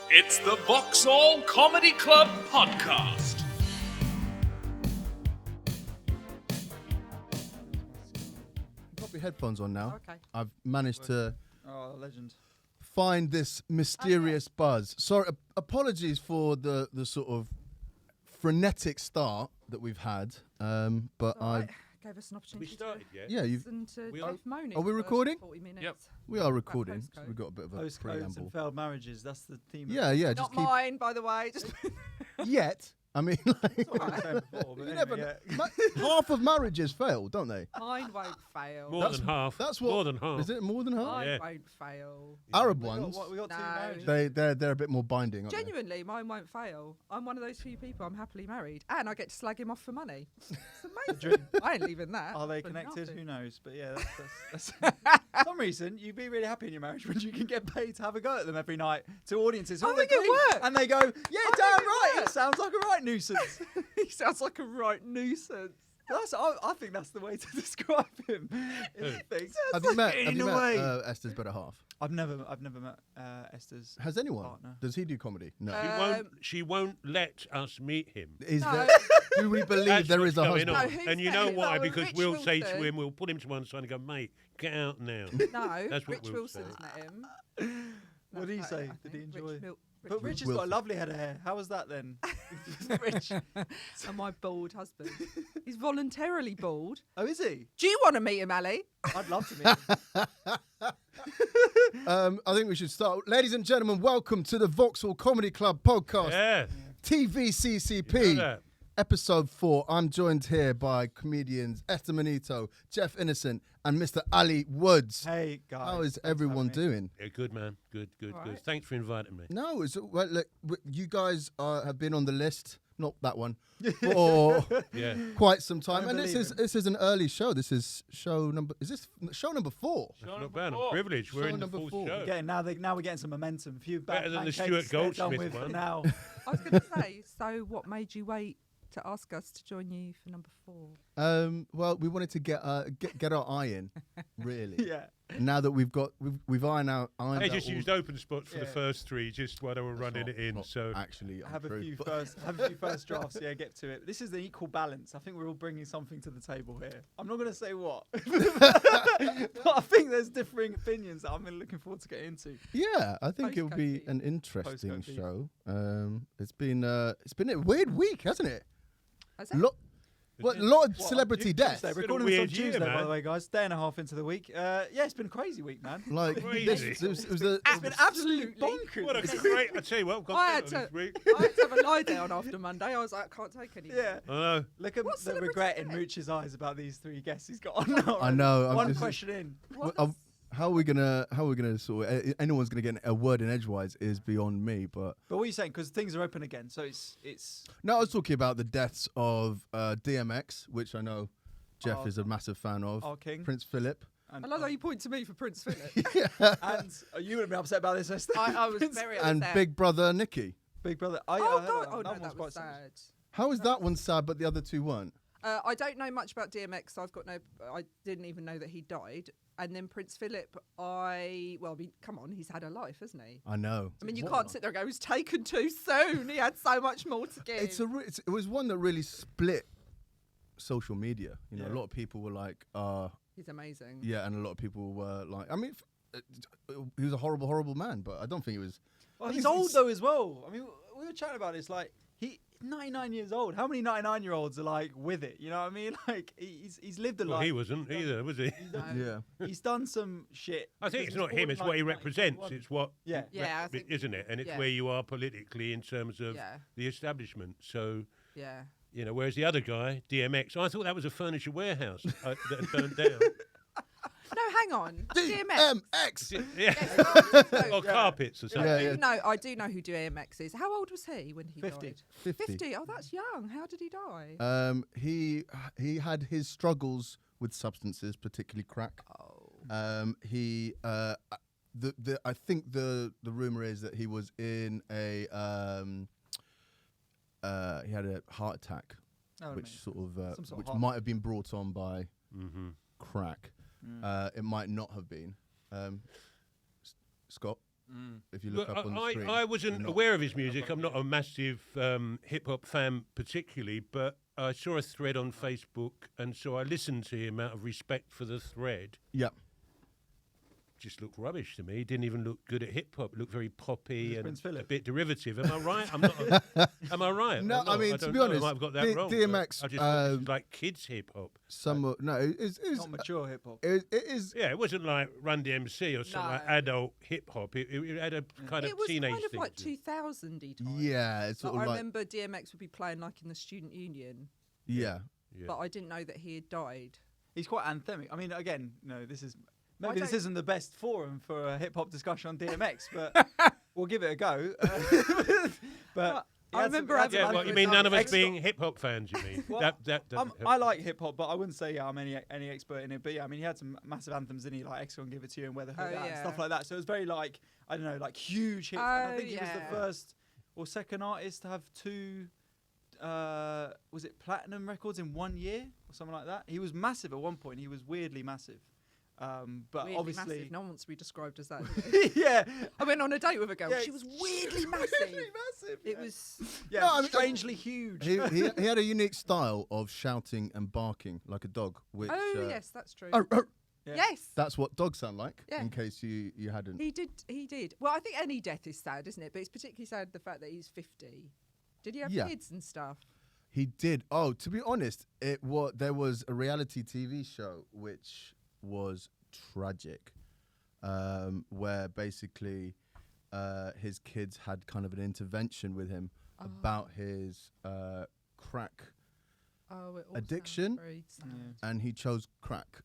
It's the Vauxhall Comedy Club podcast. Pop your headphones on now. Okay. I've managed to Legend. find this mysterious buzz. Sorry, apologies for the sort of frenetic start that we've had. But Right. Gave us an opportunity We started yet? yeah, you've, listen to We Jeff are- moaning are we for recording? 40 minutes. Yep. we are recording. So postcode. we've got a bit of a Postcodes preamble. and failed marriages. That's the theme. Yeah, yeah. Just Not keep mine, by the way. Just yet. I mean, like, That's what I was saying before, but you anyway, never. yeah. Half of marriages fail, don't they? mine won't fail. More That's- than half. That's what. More than half. Is it more than half? Mine Yeah. won't fail. Arab We got, ones. we got two No. marriages. They're a bit more binding, aren't Genuinely, mine won't fail. I'm one of those few people. I'm happily married, and I get to slag him off for money. It's amazing. I ain't leaving that. Are they for connected? nothing. Who knows? But yeah, that's for some reason you'd be really happy in your marriage when you can get paid to have a go at them every night to audiences. I who think agree, it works. and they go, "Yeah, I damn think it right. It works." sounds like a right nuisance." He sounds like a right nuisance. I think that's the way to describe him. Have you met? in Have you a way. met Esther's better half? I've never met Esther's. Has anyone? Partner. Does he do comedy? No. She won't let us meet him. Is No. there? Do we believe That's there what's is a going husband? on. No, who's And you that? know why? No, Because Rich we'll say to Wilson. him, we'll put him to one side and go, mate, get out now. No, That's what Rich we'll Wilson's say. met him. What did he That's say? it, I Did he think. enjoy? Rich But Rich has Wilson. got a lovely head of hair. How was that then? Rich and my bald husband. He's voluntarily bald. Oh, is he? Do you want to meet him, Ali? I'd love to meet him. I think we should start. Ladies and gentlemen, welcome to the Vauxhall Comedy Club podcast, Yeah. TVCCP, You know that. episode 4. I'm joined here by comedians Esther Manito, Jeff Innocent, and Mr. Ali Woods. Hey guys. How is thanks for everyone having me. doing? Yeah, good, man. Good. All right. Thanks for inviting me. No, well, look, you guys have been on the list, not that one, for Yeah. quite some time. Don't And believe him. this is an early show. This is show number. Is this show number 4? That's not bad. I'm privileged. We're Show in the number fourth 4. show. Now we're getting some momentum. A few Better than the pancakes, Stuart they're done Goldsmith with for one. now. I was going to say, so what made you wait to ask us to join you for number 4? Well, we wanted to get our eye in, really. Yeah. And now that we've ironed out. They just used open spots for the Yeah. first 3 just while they were running it in. So actually, Have a untrue, few but- first drafts. Yeah, get to it. This is the equal balance. I think we're all bringing something to the table here. I'm not going to say what, but I think there's differing opinions that I'm really looking forward to getting into. Yeah, I think it'll be Postcode an interesting Postcode beef. show. It's been a weird week, hasn't it? Has it? Lot of What, celebrity deaths. Tuesday. It's been a Recording this on weird year, Tuesday, by man. the way, guys. Day and a half into the week. Yeah, it's been a crazy week, man. Like Crazy. it was the It's been absolutely bonkers. what a great! I tell you what, I've I got had this to- week. I had to have a lie down after Monday. I was like, I can't take anymore. Yeah. I know. Look at What the celebrity regret in is it? Mooch's eyes about these 3 guests he's got on now. I know, I'm One just- question in. What? how are we gonna sort of, anyone's gonna get a word in edgewise is beyond me, but But what are you saying? Because things are open again, so it's. no, I was talking about the deaths of DMX, which I know Jeff Oh. is a massive fan of. Our king. Prince Philip. And, I love how you point to me for Prince Philip. and you would have been upset about this, Esther. I was very upset. And Big Brother Nicky. Big Brother. Oh, I God. heard Oh, no, one's that quite was sad. How is that one sad, but the other 2 weren't? I don't know much about DMX. I didn't even know that he died. And then Prince Philip, come on, he's had a life, hasn't he? I know. I mean, you can't sit there and go, he was taken too soon. He had so much more to give. It was one that really split social media. You know, Yeah. a lot of people were like, He's amazing. yeah, and a lot of people were like, I mean, he was a horrible, horrible man, but I don't think he was. Well, I he's think old though as well. I mean, we were chatting about this. Like, he's 99 years old. How many 99-year-olds are like with it? You know what I mean? Like, he's lived a Well, life. he wasn't either, was he? No. Yeah. He's done some shit. I think it's because not him. It's what he born in represents. 1921. It's what, Yeah. Yeah, I think, isn't it? And it's yeah. where you are politically in terms of Yeah. the establishment. So. yeah. You know, whereas the other guy, DMX, I thought that was a furniture warehouse that had burned down. No, hang on. DMX. DMX! Yeah. No, Or carpets or something. Yeah, yeah. I do know who DMX is. How old was he when he 50. died? 50. 50. Oh, that's young. How did he die? He had his struggles with substances, particularly crack. Oh. I think the rumor is that he was in he had a heart attack, Oh, which amazing. sort of Some sort of which heart- might have been brought on by Mm-hmm. crack. It might not have been. Scott. If you look up on the screen. I wasn't aware of his music. I'm not a massive hip-hop fan particularly, but I saw a thread on Facebook, and so I listened to him out of respect for the thread. Yeah. Just looked rubbish to me. Didn't even look good at hip-hop. Looked very poppy and Prince a Philip. bit derivative. Am I right? I'm not. Am I right? No, I'm not. I mean, to don't be know. honest, I might have got that wrong. DMX, I just thought it was like kids hip-hop. It's Not mature hip hop. it is. Yeah, it wasn't like Run DMC or something like No. adult hip-hop. It had a kind of It was teenage kind of thing like to it. 2000-y time. Yeah, it's Like, sort I of like remember DMX would be playing like in the student union, yeah. Yeah. but I didn't know that he had died. He's quite anthemic. I mean, again, this is I maybe this don't- isn't the best forum for a hip hop discussion on DMX, but we'll give it a go. But I remember having Yeah, Like what you with mean? None of us Extra- being hip-hop fans? You mean Well, that doesn't help. I like hip hop, but I wouldn't say I'm any expert in it. But yeah, I mean, he had some massive anthems, didn't he? Like "X Gon Give It to You" and "Weather Hood Oh, Out" and yeah. stuff like that. So it was very like I don't know, like huge hits. And I Oh, think he was the yeah. first or second artist to have two. Was it platinum records in 1 year or something like that? He was massive at one point. He was weirdly massive. But Weirdly obviously, massive. No one wants to be described as that. yeah, I went on a date with a girl. Yeah, She was weirdly weirdly massive. massive. It yeah. was. Yeah, No, I mean, strangely huge. he had a unique style of shouting and barking like a dog, which Oh yes, that's true. Yeah. Yes, that's what dogs sound like. Yeah. In case you hadn't. he did. He did. Well, I think any death is sad, isn't it? But it's particularly sad the fact that he's 50. Did he have Yeah. kids and stuff? He did. Oh, to be honest, there was a reality TV show which was tragic, where basically his kids had kind of an intervention with him about his crack Oh, it all Addiction? sounds very sad. and he chose crack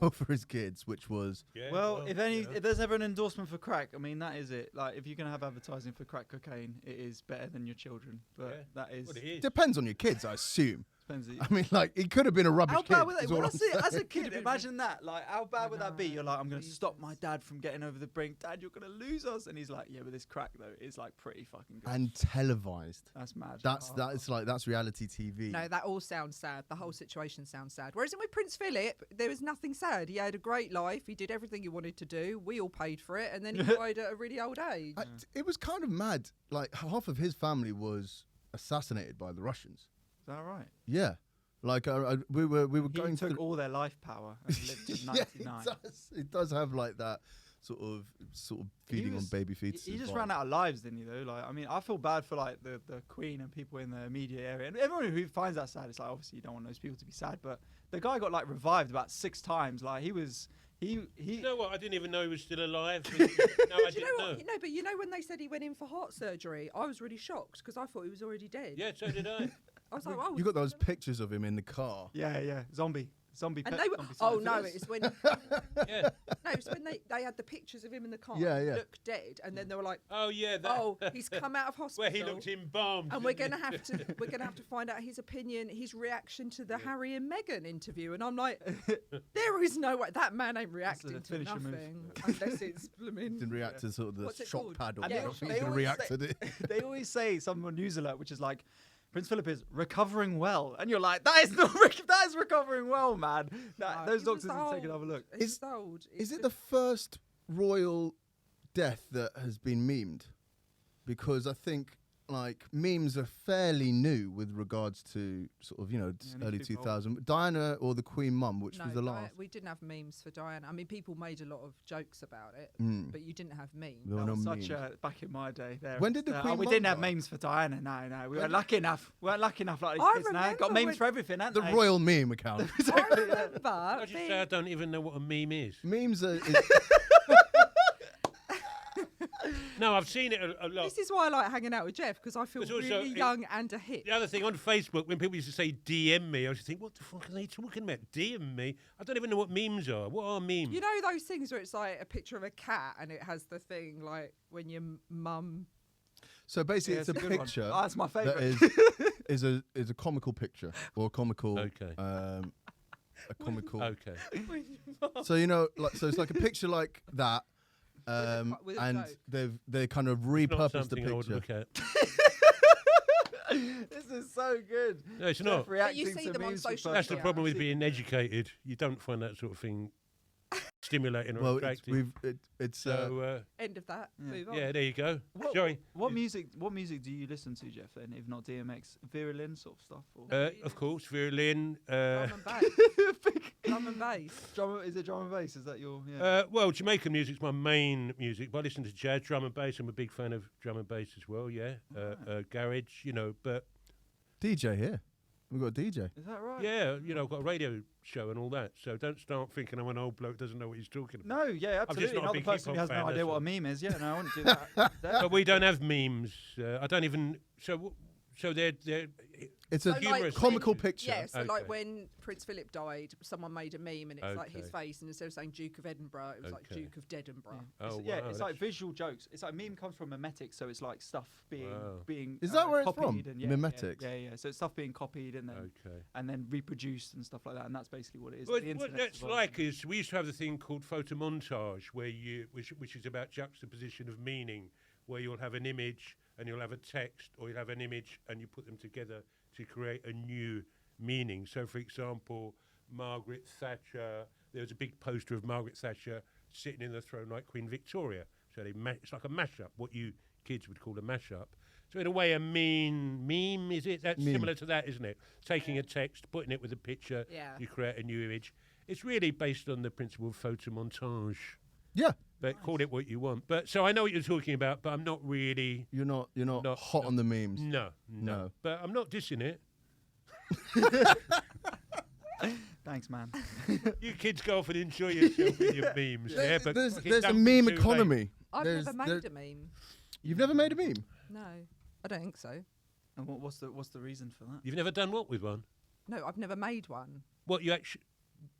over his kids, which was Yeah, Well, if you know. if there's ever an endorsement for crack, I mean that is it. Like if you're gonna have advertising for crack cocaine, it is better than your children. But Yeah, that is what it is. depends on your kids, I assume. depends. I mean, like he could have been a rubbish How kid. bad would that? is all Well, I'm that's it. As a saying. kid, imagine that. Like how bad would that be? know, You're like, I'm gonna stop my Jesus. dad from getting over the brink. Dad, you're gonna lose us. And he's like, yeah, but this crack though is like pretty fucking good. And televised. That's mad. That's reality TV. No, that all sounds sad. The whole situation sounds sad. Whereas with Prince Philip, there was nothing sad. He had a great life. He did everything he wanted to do. We all paid for it, and then he died at a really old age. It was kind of mad. Like half of his family was assassinated by the Russians. Is that right? Yeah, like we were He going took through. all their life power and lived to Yeah, 99. it does have like that sort of feeding on baby feet. He just ran out of lives, didn't he? Though, like, I mean, I feel bad for like the Queen and people in the media area, and everyone who finds that sad. It's like obviously you don't want those people to be sad, but the guy got like revived about 6 times. Like he. You know what? I didn't even know he was still alive. No, I Do you didn't know know. what? No, but you know when they said he went in for heart surgery, I was really shocked because I thought he was already dead. Yeah, so did I. I was like, oh. You got those pictures of him in the car. Yeah, zombie. And pet- they were, zombie oh science. no, it's when Yeah. no, it's when they had the pictures of him in the car. Yeah, yeah. Look dead, and then they were like, Oh yeah. That, oh, he's come out of hospital. where he looked embalmed. And we're didn't gonna have to find out his opinion, his reaction to the Harry and Meghan interview. And I'm like, there is no way that man ain't reacting to finisher move. nothing unless it's blooming. Didn't react to sort of the What's it shock called? pad or And whatever. they He's gonna always react say- to it. They always say some on News Alert, which is like, Prince Philip is recovering well, and you're like, that is not that is recovering well, man. No, Those he was doctors need to take another look. He's old. Is it the first royal death that has been memed? Because I think like memes are fairly new with regards to sort of early need to be bold. 2000. Diana or the Queen Mum, which was the last. we didn't have memes for Diana. I mean, people made a lot of jokes about it, Mm. but you didn't have memes. There were That no was memes. such a back in my day. There. When did the Queen we Mum didn't have die? memes for Diana. No, we weren't lucky enough. We weren't lucky enough like these I kids now. Got remember memes when- for everything, haven't The they? royal meme account. I remember I just being- say I don't even know what a meme is. Memes are. No, I've seen it a lot. This is why I like hanging out with Jeff because I feel But also really it- young and a hip. The other thing on Facebook, when people used to say DM me, I used to think, what the fuck are they talking about? DM me? I don't even know what memes are. What are memes? You know those things where it's like a picture of a cat and it has the thing like when your mum. So basically, Yeah, it's a good one. picture Oh, that's my that favourite. is a comical picture or a comical. Okay. A comical. Okay. So so it's like a picture like that, with a and joke. they kind of Not repurposed the something I would picture. look at. This is so good. No, it's Jeff not. reacting see to them on memes for social fun. That's the Yeah, problem with See- being educated. You don't find that sort of thing stimulating or Well, attractive. it's So End of that. Yeah. Move on. yeah, there you go. What, Sorry. what music do you listen to, Jeff? Then, if not DMX, Vera Lynn sort of stuff. Or? Of course, Vera Lynn. Drum and bass. Drum and bass. Is it drum and bass? Is that your? Yeah. Well, Jamaican music's my main music, but I listen to jazz, drum and bass. I'm a big fan of drum and bass as well. Yeah, garage, but DJ here. We've got a DJ. Is that right? yeah, I've got a radio show and all that. So don't start thinking I'm an old bloke who doesn't know what he's talking about. No, yeah, I'm just absolutely. not a Not the big person who hip-hop has no fan, idea that's what a all. meme is. Yeah, no, I wouldn't do that. But we don't have memes. I don't even. So they're It's So, a like, humorous comical memes. picture. Yeah, so Okay. like when Prince Philip died, someone made a meme and it's like his Okay. face, and instead of saying Duke of Edinburgh, it was like Okay. Duke of Dedinburgh. Oh, It's, yeah, wow, it's like visual jokes. It's like meme comes from mimetic, so it's like stuff being Wow. being. Is that where it's copied from? And, yeah, Mimetics? Yeah. So it's stuff being copied and then Okay. reproduced and stuff like that, and that's basically what it is. What The internet's that's evolved. like is we used to have the thing called photomontage, which is about juxtaposition of meaning, where you'll have an image and you'll have a text, or you'll have an image and you put them together to create a new meaning. So, for example, Margaret Thatcher. There was a big poster of Margaret Thatcher sitting in the throne like Queen Victoria. So it's like a mashup, what you kids would call a mashup. So in a way, a meme, is it? That's Meme. similar to that, isn't it? Taking a text, putting it with a picture, Yeah. you create a new image. It's really based on the principle of photomontage. Yeah. But call it what you want. But so I know what you're talking about, but I'm not really. You're not No, hot no. on the memes. No. No. But I'm not dissing it. Thanks, man. You kids go off and enjoy yourself with your memes. Yeah, but There's fucking a don't be meme too late. economy. I've There's- never made a meme. You've never made a meme? No, I don't think so. And what's the reason for that? You've never done what with one? No, I've never made one. What you actually?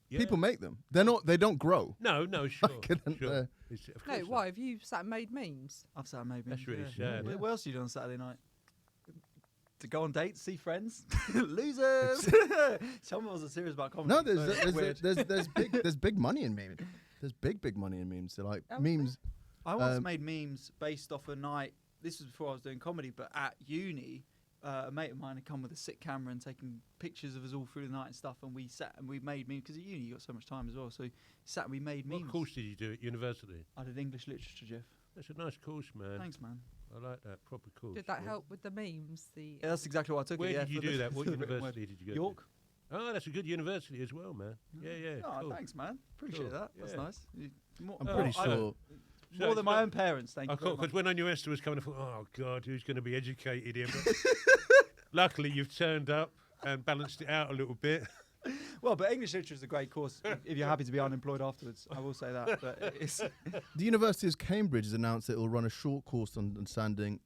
Yeah. People make them. They don't grow. No, sure. couldn't, sure. It's- of No, course why have you sat and made memes? I've sat and made That's memes, really yeah. sad. What else do you do on Saturday night? To go on dates, see friends, losers. Someone wasn't serious about comedy. No, so weird. there's big money in memes. There's big money in memes. So like Oh, memes. I once Um, made memes based off a night. This was before I was doing comedy, but at uni, a mate of mine had come with a sick camera and taken pictures of us all through the night and stuff. And we sat and we made memes because at uni you got so much time as well. So sat and we made memes. What course did you do at university? I did English literature, Jeff. That's a nice course, man. Thanks, man. I like that proper course. Did that yeah. help with the memes? Yeah, that's exactly what I took. Where it, yeah, did you for the- do that? What for the written word. university did you go York. to? Oh, that's a good university as well, man. Yeah. Oh, Cool. thanks, man. Appreciate Cool. that. That's Yeah. nice. More, I'm Oh, pretty I sure. So more than my so- own parents. Thank you. very Because much. when I knew Esther was coming, I thought, oh God, who's going to be educated here? But luckily, you've turned up and balanced it out a little bit. Well, but English literature is a great course if you're happy to be unemployed afterwards. I will say that. But it's The University of Cambridge has announced that it will run a short course on understanding,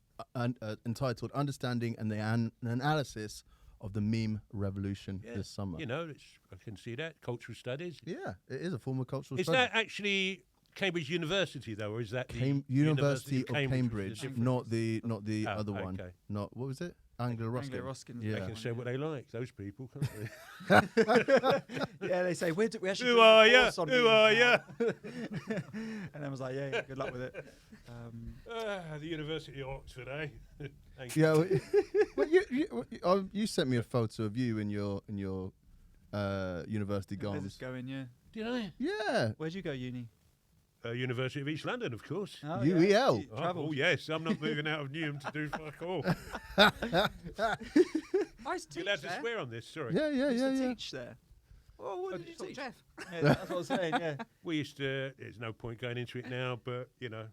entitled "Understanding and the Analysis of the Meme Revolution" this summer. You know, I can see that cultural studies. Yeah, it is a form of cultural Is study. that actually Cambridge University though, or is that the University of Cambridge, which is not the Oh, other one. okay. Not what was it? Anglo Ruskin. Anglo-Ruskin. Yeah. They can say what they like, those people, can't they? Yeah, they say we actually. Who doing a are ya? course on Who memes are now." ya? And I was like, yeah, good luck with it. The University of Oxford, eh? Thank Yeah, well, you sent me a photo of you in your university Where's gowns. this going? Yeah. Did I? Yeah, Where'd you go, uni? University of East London, of course. Oh, UEL. You Oh, travelled. yes, I'm not moving out of Newham to do fuck all. I used to You're teach allowed to there. swear on this, sorry. yeah, You used to yeah. teach there. Well, what did you Talk teach? Jeff. Yeah, that's what I was saying. Yeah. We used to, there's no point going into it now, but, you know,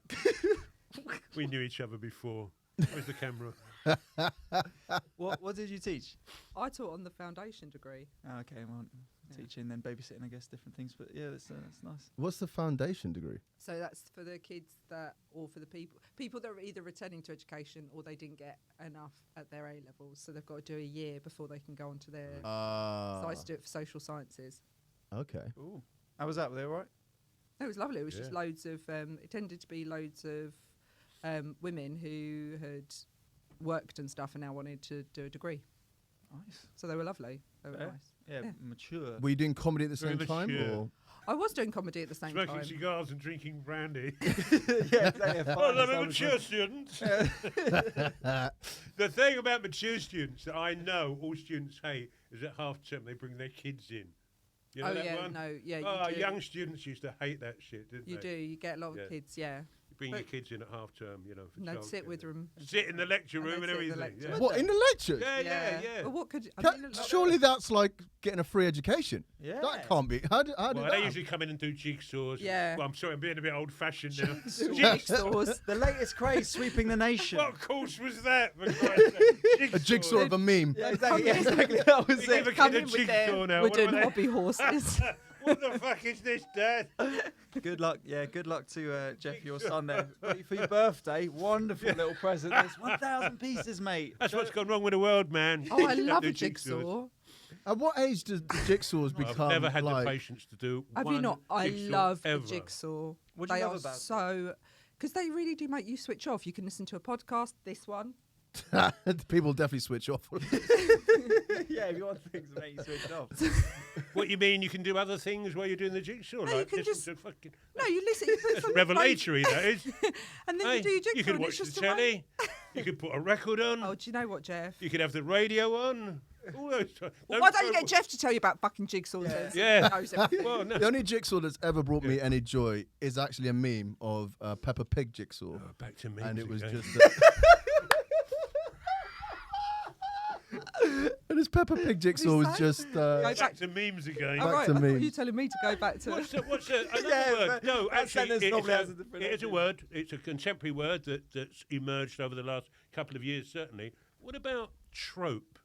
we knew each other before. Where's the camera? What did you teach? I taught on the foundation degree. Oh, okay, well, teaching, then babysitting, I guess, different things. But yeah, that's nice. What's the foundation degree? So that's for the kids that, or for the people that are either returning to education or they didn't get enough at their A levels, so they've got to do a year before they can go on to their. So I used to do it for social sciences. Okay. Ooh. How was that? Were they all right? It was lovely. It was just Yeah. loads of. It tended to be loads of women who had worked and stuff and now wanted to do a degree. Nice. So they were lovely. They were Fair. nice. Yeah, Yeah. mature. Were you doing comedy at the Very same time, mature. or I was doing comedy at the same Smoking time. cigars and drinking brandy. yeah, exactly. Well, I'm a mature student. The thing about mature students that I know all students hate is at half term they bring their kids in. You know Oh that yeah, one? no, yeah. Oh, You do. young students used to hate that shit, didn't You they? do. You get a lot of Yeah. kids. Yeah. Bring your But- kids in at half term, you know. For And they'd sit childcare. with them. Sit in the lecture And room they'd and sit in the everything. lecture. Yeah. What, in the lectures? Yeah. But what could? Surely that's like getting a free education. Yeah. That can't be. How did Well, that they happen? usually come in and do jigsaws. Yeah. Well, I'm sorry, I'm being a bit old-fashioned now. Jigsaws. The latest craze sweeping the nation. What course was that? For Christ's sake? A jigsaw of a meme. Yeah, exactly. Yeah, exactly. That was We give a it. kid a in with their jigsaw now. wooden What, hobby horses. what the fuck is this, Dad? Good luck. Yeah, good luck to Jeff, your son there. For your birthday, wonderful little present. There's 1,000 pieces, mate. That's what's gone wrong with the world, man. Oh, I Don't love do a jigsaw. At what age does the jigsaws I've become never had like... the patience to do Have one you not? I jigsaw love ever. a jigsaw. What do you They love are about it? so because they really do make you switch off. You can listen to a podcast. This one. People definitely switch off. Yeah, if you want things to make you switch off. What you mean? You can do other things while you're doing the jigsaw? No, you like can listen just- to fucking No, you listen. You put some revelatory, that is. and then Hey, you do your jigsaw. you could and watch it's the just a way- telly. You could put a record on. Oh, do you know what, Jeff? You could have the radio on. All those Well, why don't you get Jeff to tell you about fucking jigsaws? then? Yeah. He knows everything. Well, no. The only jigsaw that's ever brought me any joy is actually a meme of Peppa Pig jigsaw. Oh, back to me. And it was again. just... and his Peppa Pig jigsaw was say? just... Go back back. to memes again. Oh, back right, to I thought memes. you telling me to go back to. What's another Yeah, word? but No, that actually, sentence normally has a different it is a ending. word. It's a contemporary word that's emerged over the last couple of years, certainly. What about trope?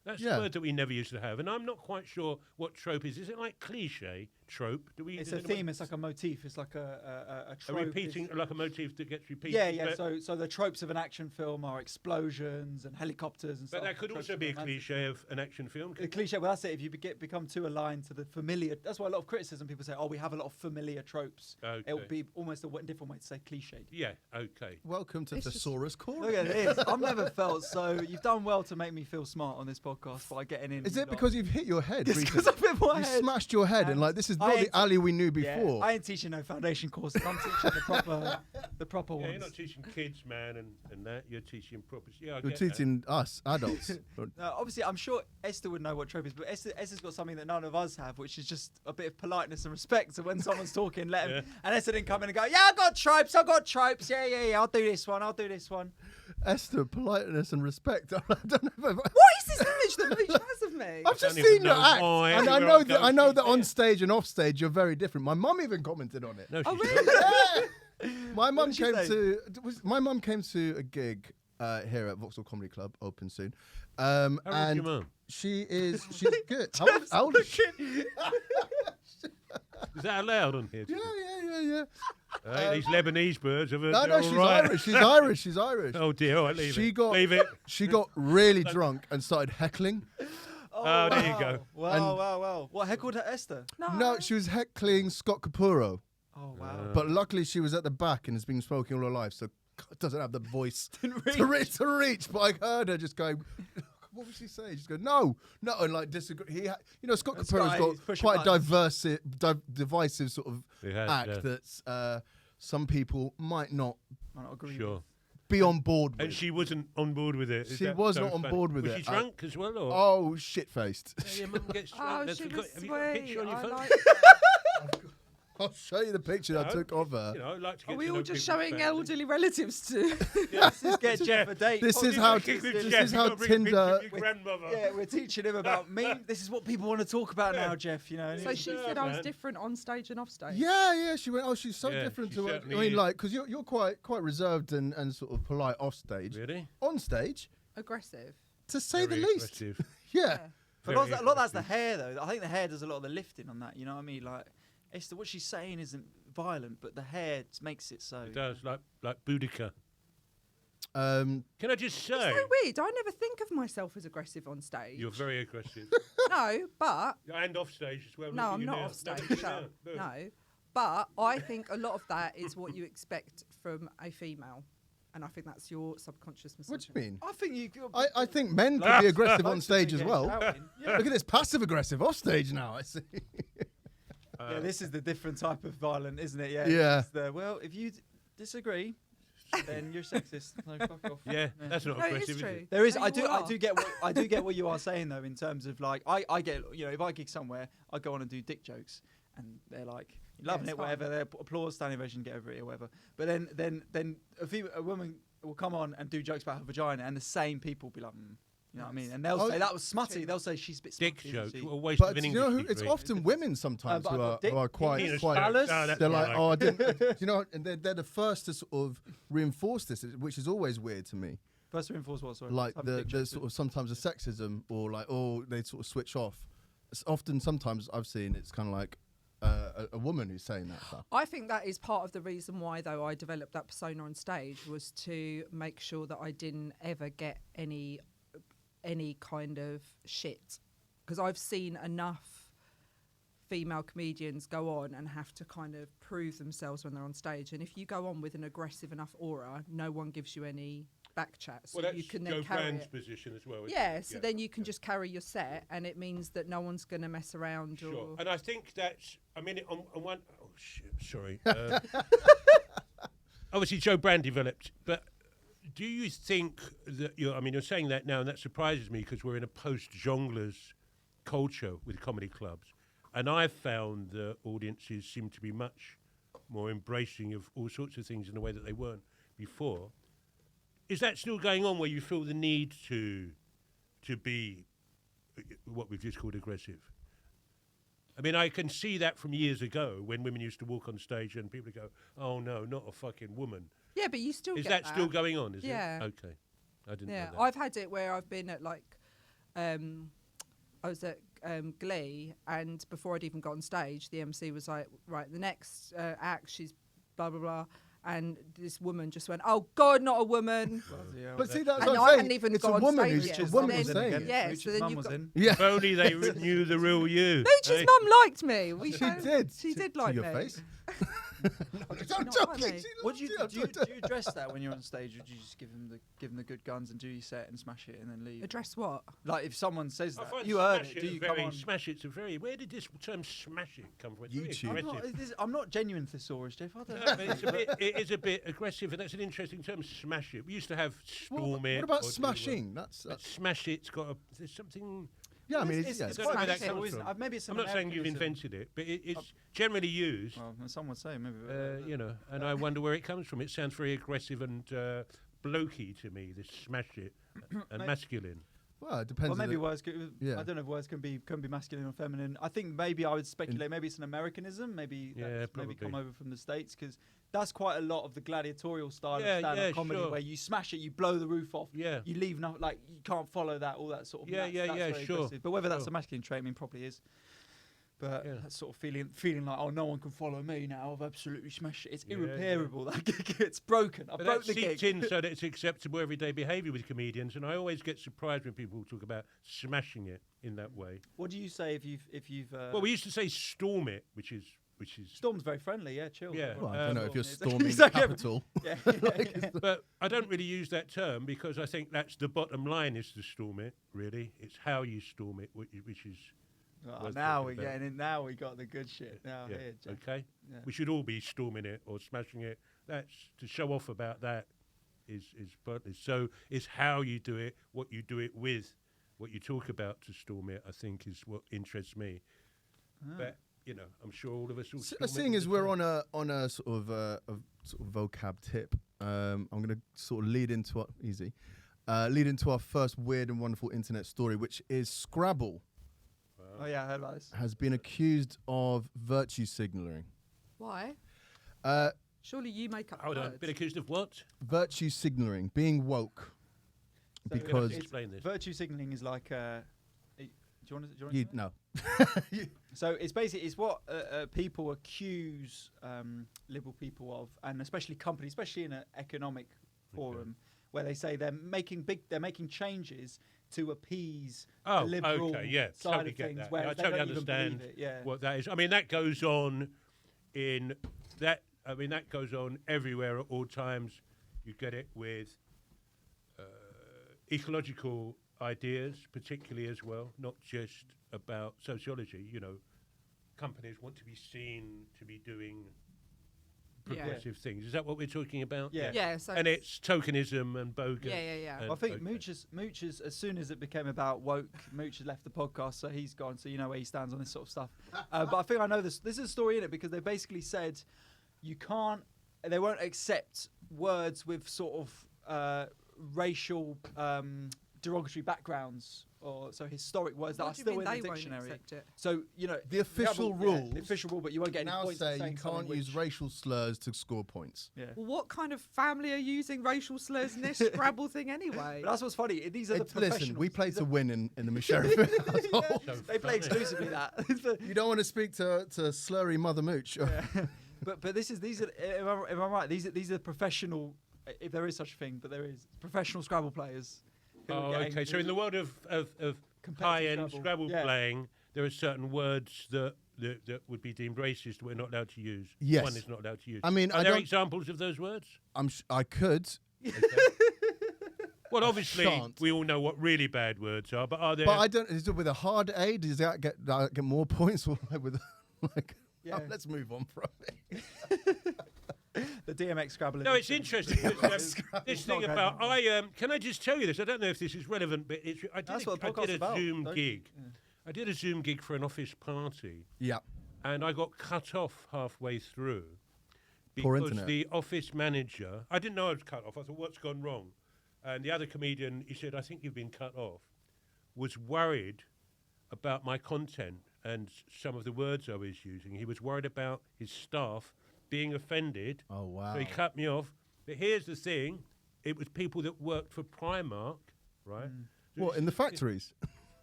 That's Yeah. a word that we never used to have, and I'm not quite sure what trope is. Is it like cliche trope? Do we? It's does a anyone- theme. It's like a motif. It's like a a trope. repeating, It's- like a motif that gets repeated. Yeah, yeah. But, So the tropes of an action film are explosions and helicopters and but stuff. that could Tropes also of be a romantic- cliche of an action film. The couldn't it? cliche. Well, that's it. If you become too aligned to the familiar, that's why a lot of criticism people say, "Oh, we have a lot of familiar tropes." Okay. It would be almost a different way to say cliched. Yeah. Okay. Welcome to It's just- Thesaurus Corner. Look at this. I've never felt so. You've done well to make me feel smart on this podcast by getting in. Is you it lot. because you've hit your head It's recently? 'cause I've hit my You head. smashed your head and like this is I not the ain't- Ali we knew Yeah, before. I ain't teaching no foundation courses. I'm teaching the proper Yeah, ones. you're not teaching kids, man, and that. You're teaching proper. Yeah, I You're get that. teaching us adults. No, obviously, I'm sure Esther would know what trope is, but Esther's got something that none of us have, which is just a bit of politeness and respect. So when someone's talking, let him. Yeah. And Esther didn't come in and go, "Yeah, I got tropes. Yeah. I'll do this one. I'll do this one." Esther, politeness and respect. I don't know if What is this image that Mooch has of me? I've just don't even seen your know act, why and I everywhere know I that go, I know she's that on there. stage and off stage you're very different. My mum even commented on it. No, Oh, she's really? Yeah. My mum did she came say? to my mum came to a gig here at Vauxhall Comedy Club, open soon. How old's And your mum? she's good. How old is she? Is that allowed on here? Yeah. These Lebanese birds have a. No, they're she's all right. Irish. She's Irish. She's Irish. Oh dear! All right, leave She it. got- leave it. She got really drunk and started heckling. Oh, there you go. Wow. What heckled her Esther? No, she was heckling Scott Capurro. Oh, wow. But luckily she was at the back and has been smoking all her life, so doesn't have the voice to reach. But I heard her just going, what was she saying? She's going, no, and like disagree. Scott And Capurro's Scott, he's got pushing quite a buttons. divisive sort of He has, act yeah. that's some people might not Might not agree. Sure. be on board with. And she wasn't on board with it. Is She that was so not on funny? board with was it. she drunk as well, or? Oh, shit-faced. Yeah, your mum gets drunk. Oh, That's she got- was have you got a picture on your I phone? like I'll show you the picture I No, took of her. You know, I like to get Are we to all know just people's showing family. elderly relatives to? This is get Jeff a date. This Oh, is you how know, Kick with this Jeff, is you how gotta bring a picture Tinder. of your grandmother. Yeah, we're teaching him about me. This is what people want to talk about now, Jeff. You know. and So he's- she Yeah, said I was man. different on stage and off stage. Yeah. She went. Oh, she's so Yeah, different she to. I certainly mean, is. like, because you're quite reserved and sort of polite off stage. Really? On stage, Aggressive. to say Very the least. aggressive. Yeah. But Very a lot of that's the aggressive. hair, though. I think the hair does a lot of the lifting on that. You know what I mean? Like, Esther, what she's saying isn't violent, but the hair makes it so. It does, like Boudica. Um, Can I just say, It's so weird. I never think of myself as aggressive on stage. you're very aggressive. No, but And off stage as well. no, look at I'm you not now. off stage. Look at you shut now. up. Look. No, but I think a lot of that is what you expect from a female, and I think that's your subconscious what do misogyny. you mean? I think you. I think men can be aggressive on stage as well. Yeah. Look at this passive aggressive off stage now. I see. Yeah, this is the different type of violent, isn't it? Yeah. Yeah. It's the, well, if you disagree, then you're sexist. No, fuck off. Yeah, that's not No, it aggressive, is is true. it? There is. No, I you do. are. I do get what you are saying though. In terms of like, I get. You know, if I gig somewhere, I go on and do dick jokes, and they're like loving it's it, whatever. fine. They're applause, standing ovation, get over it, or whatever. But then a woman will come on and do jokes about her vagina, and the same people will be like, you know what I mean? And they'll Oh, say that was smutty. They'll say she's a bit Dick smutty. jokes. isn't she? What a waste But of an you English know who? It's degree. often women sometimes but who I've got are quite Penis quite. jokes. Fellas? Oh, that's They're more like, oh, I didn't. You know, and they're the first to sort of reinforce this, which is always weird to me. First to reinforce what? Sorry. Like Have a dick the joke. sort of sometimes the sexism or like, oh, they sort of switch off. It's often, sometimes I've seen it's kind of like a woman who's saying that stuff. I think that is part of the reason why, though, I developed that persona on stage, was to make sure that I didn't ever get any kind of shit, because I've seen enough female comedians go on and have to kind of prove themselves when they're on stage, and if you go on with an aggressive enough aura, no one gives you any back chat, so Well, that's you can Joe then carry Brand's it. position as well. isn't Yeah, it? so then you can just carry your set, and it means that no one's going to mess around. Sure. Or And I think that's, I mean, on one, oh shit, sorry. Obviously, Joe Brand developed, but do you think that you're saying that now, and that surprises me because we're in a post-jongleurs culture with comedy clubs, and I've found the audiences seem to be much more embracing of all sorts of things in a way that they weren't before. Is that still going on where you feel the need to be what we've just called aggressive? I mean, I can see that from years ago when women used to walk on stage and people would go, "Oh no, not a fucking woman." yeah, but you still Is get that still going on? Is Yeah. it? Okay, I didn't Yeah, know that. I've had it where I've been at like, I was at Glee, and before I'd even got on stage, the MC was like, right, the next act, she's blah blah blah, and this woman just went, oh God, not a woman. Bloody hell. But see, that's And what I I'm saying. hadn't even It's got a on woman stage who's yet, a so woman then- who's saying again. it. Yeah, Mooch's so then mum you've was got- in. Yeah. If only they knew the real you. Mooch's eh? mum liked me. We She found- did. She did To like your me. face. No, I'm she not joking. like me. She What do you loves do? Do you address that when you're on stage, or do you just give them the good guns and do your set and smash it and then leave? Address what? Like if someone says I that, find you heard smash it. Do a you come very on? smash it's a very. Where did this term "smash it" come from? It's very YouTube. aggressive. I'm not genuine thesaurus, Jeff. I don't No, know. but it's a bit, it is a bit aggressive, and that's an interesting term. Smash it. We used to have storm it. What about or do smashing? But That's smash it's got a. There's something. yeah. I mean, it's yeah, I don't know quite where that simple, comes isn't it? from. Maybe it's I'm not saying you've Americanism. invented it, but it's generally used. Well, some would say maybe. And I wonder where it comes from. It sounds very aggressive and blokey to me. This smash it and Maybe- masculine. well, it depends. Well, maybe on words. Yeah. I don't know if words can be masculine or feminine. I think maybe I would speculate. Maybe it's an Americanism. Maybe Yeah, that's maybe come probably. over from the States because that's quite a lot of the gladiatorial style Yeah, of stand-up yeah, comedy sure. where you smash it, you blow the roof off, Yeah. you leave no like you can't follow that, all that sort of. Yeah, that's very sure, aggressive. But whether that's sure. a masculine trait, I mean, probably is. But Yeah. that sort of feeling like, oh, no one can follow me now. I've absolutely smashed it. It's Yeah, irreparable. That gig, it's broken. I But broke that the seeps gig. in so that it's acceptable everyday behaviour with comedians, and I always get surprised when people talk about smashing it in that way. What do you say if you've? Well, we used to say storm it, which is Storm's very friendly. Yeah, chill. Yeah. Well, I don't know if you're Storm storming is- the capital. Yeah. But I don't really use that term because I think that's the bottom line is to storm it, really. It's how you storm it, which is... Oh, worth now talking we're about. getting in. Now we got the good shit. Now yeah, here, Jeff. okay? Yeah. We should all be storming it or smashing it. That's to show off about that is pointless. So it's how you do it, what you do it with, what you talk about to storm it, I think is what interests me. But, I'm sure all of us will storm it Seeing all as the we're time. on a sort of vocab tip, I'm going to sort of lead into our first weird and wonderful internet story, which is Scrabble Oh yeah, I heard about this. has been accused of virtue signaling. Why? Surely you make up Hold on, words. been accused of what? Virtue signaling, being woke. So Because- it's- Explain this. virtue signaling is like. Do you want to? You, no. So it's basically what people accuse liberal people of, and especially companies, especially in an economic forum, where they say they're making changes to appease the Oh, liberal okay, yeah, side totally of get things. that. Whereas Yeah, I they totally don't even believe understand it. Yeah. what that is. I mean, that goes on in that. I mean, that goes on everywhere at all times. You get it with ecological ideas, particularly as well, not just about sociology. Companies want to be seen to be doing progressive things. Is that what we're talking about? Yeah. Yeah. So And it's tokenism and bogus. Yeah. and- I think okay. Mooch is, as soon as it became about woke, Mooch has left the podcast, so he's gone. So you know where he stands on this sort of stuff. But I think I know this. This is a story in it because they basically said they won't accept words with sort of racial derogatory backgrounds or so historic words that What are do you still mean in they the won't dictionary. accept it? So The official rules. the official rule, but you won't get any Now points. for say you saying something can't use which- racial slurs to score points. Yeah. Well, what kind of family are using racial slurs in this Scrabble thing anyway? But that's what's funny. These are the Listen, professionals. we play These to are- win in the Sheriff household. So They play funny. exclusively that. You don't want to speak to slurry Mother Mooch. But these are if I'm right, these are professional, if there is such a thing, but there is professional Scrabble players. who are Oh, getting- okay. So in the world of Competitive high-end Scrabble. Scrabble Yeah. playing, there are certain words that would be deemed racist we're not allowed to use. Yes. One is not allowed to use. I mean, are I there don't. examples of those words? I could. Well, obviously, shan't. we all know what really bad words are, but are there... But I don't. Is it with a hard A? Does that get more points? Or with like? Yeah. Let's move on from it. the DMX Scrabble. No, it's edition. interesting. because, It's this not thing going about on. can I just tell you this? I don't know if this is relevant, but I That's did what the a podcast's about, Zoom don't- gig. yeah. I did a Zoom gig for an office party, Yeah. and I got cut off halfway through Poor because internet. the office manager. I didn't know I was cut off. I thought, what's gone wrong? And the other comedian, he said, I think you've been cut off. Was worried about my content and some of the words I was using. He was worried about his staff being offended. Oh wow. So he cut me off. But here's the thing: it was people that worked for Primark, right? So What in the factories?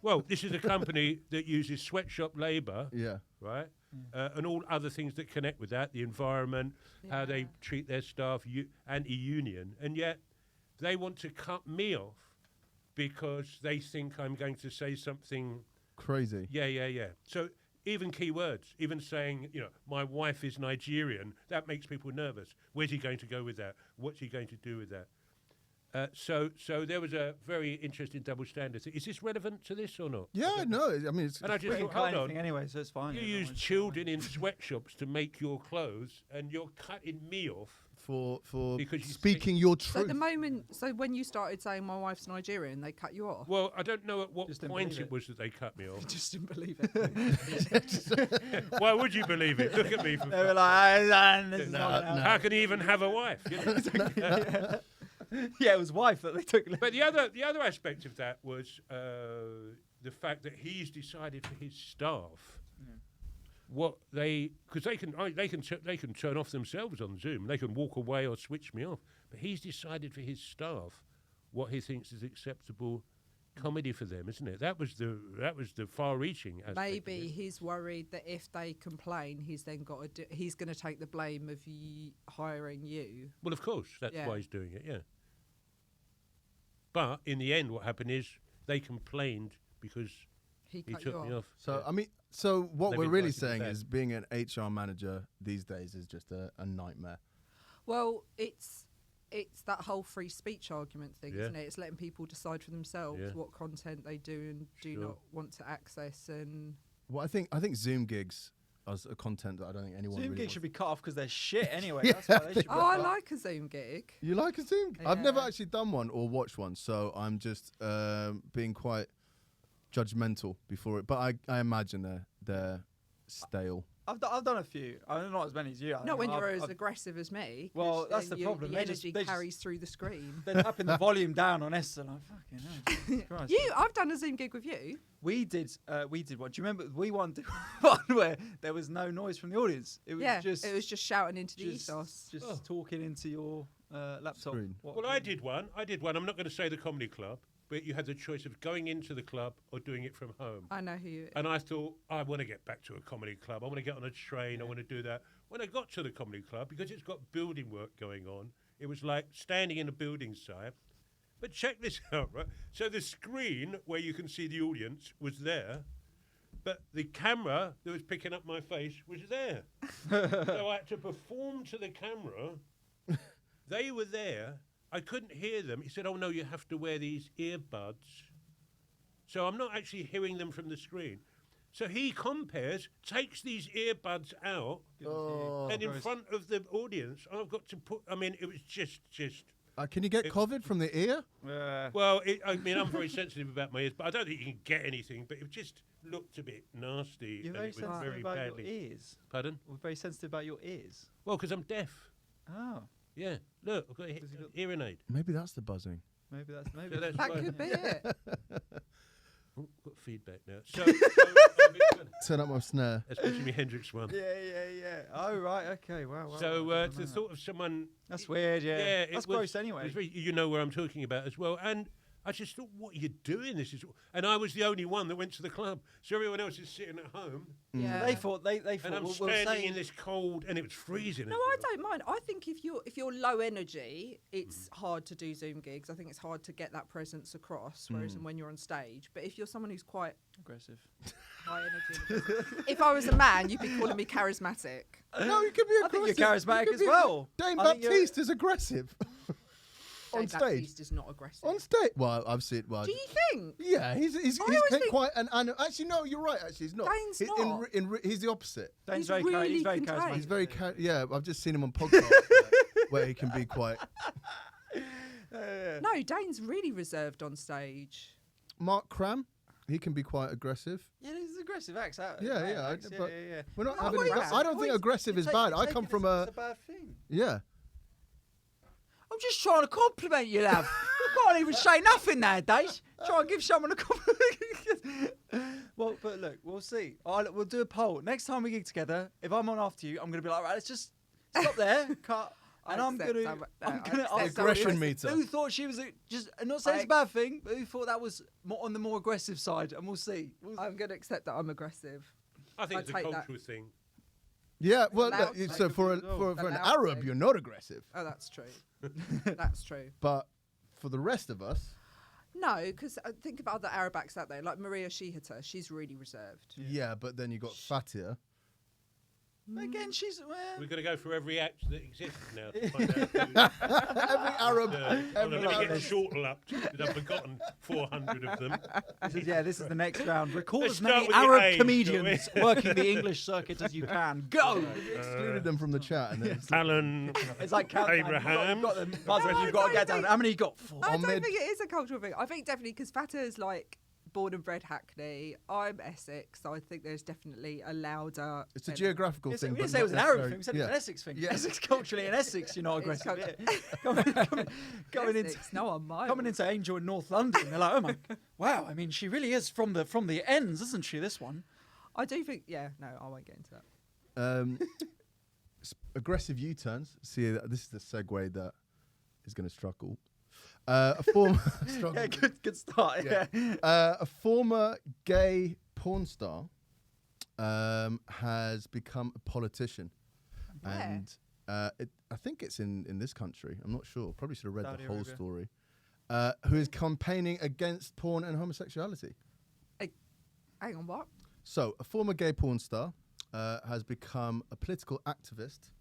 well, this is a company that uses sweatshop labour, Yeah. right? And all other things that connect with that, the environment, how they Yeah. treat their staff, anti-union, and yet they want to cut me off because they think I'm going to say something. Crazy. Yeah. So even keywords, even saying, my wife is Nigerian, that makes people nervous. Where's he going to go with that? What's he going to do with that? So there was a very interesting double standard. Is this relevant to this or not? Yeah. No. I mean, it's. And I just We can thought, cut hold on. anything anyway, so it's fine. You yeah, use don't worry. children in sweatshops to make your clothes, and you're cutting me off. for Because you speaking your So truth. at the moment, so when you started saying my wife's Nigerian, they cut you off. Well, I don't know at what Just didn't point believe it it. was that they cut me off. Just didn't believe it. Why would you believe it? Look at me. For They were fuck's like, this is No, not gonna no. How can he even have a wife? you know? happen." Yeah, it was wife that they took. But the other aspect of that was the fact that he's decided for his staff what because they can turn off themselves on Zoom. They can walk away or switch me off. But he's decided for his staff what he thinks is acceptable comedy for them, isn't it? That was the far-reaching aspect. Maybe of it. he's worried that if they complain, he's then got to he's going to take the blame of hiring you. Well, of course, that's Yeah. why he's doing it. Yeah. But in the end, what happened is they complained because He he cut took you me off. off. So Yeah. I mean, so what They've we're really invited me saying back. is being an HR manager these days is just a nightmare. Well, it's that whole free speech argument thing, Yeah. isn't it? It's letting people decide for themselves Yeah. what content they do and do Sure. not want to access. And Well, I think Zoom gigs are a content that I don't think anyone Zoom really gigs wants. should be cut off because they're shit anyway. Yeah, That's why they should be oh, I cut. like a Zoom gig. You like a Zoom? I've never Yeah. actually done one or watched one, so I'm just being quite judgmental before it. But I imagine they're stale. I've done a few. I'm not as many as you. Not when you're I've- as aggressive as me. 'cause Well, that's then the problem. The They just- energy they just- carries through the screen. They're tapping the volume down on Esther. Like, fucking hell, Jesus Christ. I've done a Zoom gig with you. We did one. Do you remember? We did one where there was no noise from the audience. It was just it was just shouting into the just, ethos. just Oh. talking into your laptop. Screen. Well, I did one. I'm not going to say the comedy club, but you had the choice of going into the club or doing it from home. I know who you. And I thought, I want to get back to a comedy club. I want to get on a train. I want to do that. When I got to the comedy club, because it's got building work going on, it was like standing in a building site. But check this out, right? So the screen where you can see the audience was there, but the camera that was picking up my face was there. So I had to perform to the camera. They were there. I couldn't hear them. He said, oh, no, you have to wear these earbuds. So I'm not actually hearing them from the screen. So he compares, takes these earbuds out, Oh. and in front of the audience, I've got to put. I mean, it was just. Can you get COVID from the ear? Well, I mean, I'm very sensitive about my ears, but I don't think you can get anything. But it just looked a bit nasty. You're and very it was sensitive very about badly. your ears. Pardon? We're very sensitive about your ears. Well, because I'm deaf. Oh, Yeah. Look, I've got a Because you've got- hearing aid. Maybe that's the buzzing. maybe that's So that's That why- could be it. Oh, got feedback now. So Turn up my snare. especially me Hendrix one. Yeah. Oh, right, okay, wow. So I didn't know the that. thought of someone. That's weird, yeah. it That's was- gross it anyway. was you know where I'm talking about as well. And I just thought, what are you doing? And I was the only one that went to the club. So everyone else is sitting at home. Yeah. They thought, they thought, And I'm we'll standing say in this cold, and it was freezing. No, I don't mind. I think if you're low energy, it's hard to do Zoom gigs. I think it's hard to get that presence across. Whereas when you're on stage, but if you're someone who's quite aggressive. high energy, if I was a man, you'd be calling me charismatic. No, you could be I aggressive. think you're charismatic You could as be- well. Dane I think you're- Baptiste is aggressive. On Dave stage. Baptiste is not aggressive. On stage. Well, I've seen. Well, Do you think? yeah, he's always think- quite an. Actually, no, you're right. Actually, he's not. Dane's not. He's the opposite. Dane's He's very, really he's very contained. charismatic. He's very. Yeah, I've just seen him on podcasts where he can be quite. No, Dane's really reserved on stage. Mark Cram, he can be quite aggressive. Yeah, he's aggressive acts out. Yeah, male yeah, acts, but yeah. We're not No, having. wait, I don't think Wait, aggressive is bad. I come from a. It's a bad thing. Yeah. I'm just trying to compliment you, love. You can't even say nothing nowadays. Try and give someone a compliment. Well, but look, we'll see. We'll do a poll. Next time we gig together, if I'm on after you, I'm going to be like, right, let's just stop there, cut. And I'm accept going some- to... no, I'm I going to accept ask some Aggression aggressive- meter. Who thought she was just... I'm not saying it's a bad thing, but who thought that was on the more aggressive side? And we'll see. I'm going to accept that I'm aggressive. I think I'd it's a take that. cultural thing. Yeah. Well, Allowed look, to. so for As well. for an Allowed Arab, to. you're not aggressive, Oh, that's true. That's true. but for the rest of us, No, because think about other Arab acts out there, like Maria Shihata. She's really reserved. yeah. But then you got Fatia. Again, she's... We're going to go through every act that exists now to find out Every Arab. I'm every going to Arab. get shortal up because I've forgotten 400 of them. This is the next round. Record Let's as many start with your Arab age, comedians shall we? working the English circuit as you can. Go! Excluded them from the chat, and then it's Alan, It's like countdown. Abraham. You've got them buzzers. No, You've got to I get don't down. think- How many you got? 4. I On don't mid- think it is a cultural thing. I think definitely because Fatah's like born and bred Hackney. I'm Essex, so I think there's definitely a louder. it's a element. geographical We thing. didn't but say it was an not Arab necessarily- thing. We said it was an yeah. Essex thing. Yeah. Essex culturally in Essex, you're not It's aggressive. culture- Yeah. Coming into Essex, no one mind. coming into Angel in North London, they're like, oh my, wow. I mean, she really is from the ends, isn't she? This one. I do think. Yeah, no, I won't get into that. Aggressive U-turns. See, this is the segue that is going to struggle. A former struggle. Yeah, good start. Yeah. A former gay porn star has become a politician, Where? and I think it's in this country. I'm not sure. Probably should have read Saudi the whole Arabia. story. Who is campaigning against porn and homosexuality? Hang on, what? So, a former gay porn star has become a political activist,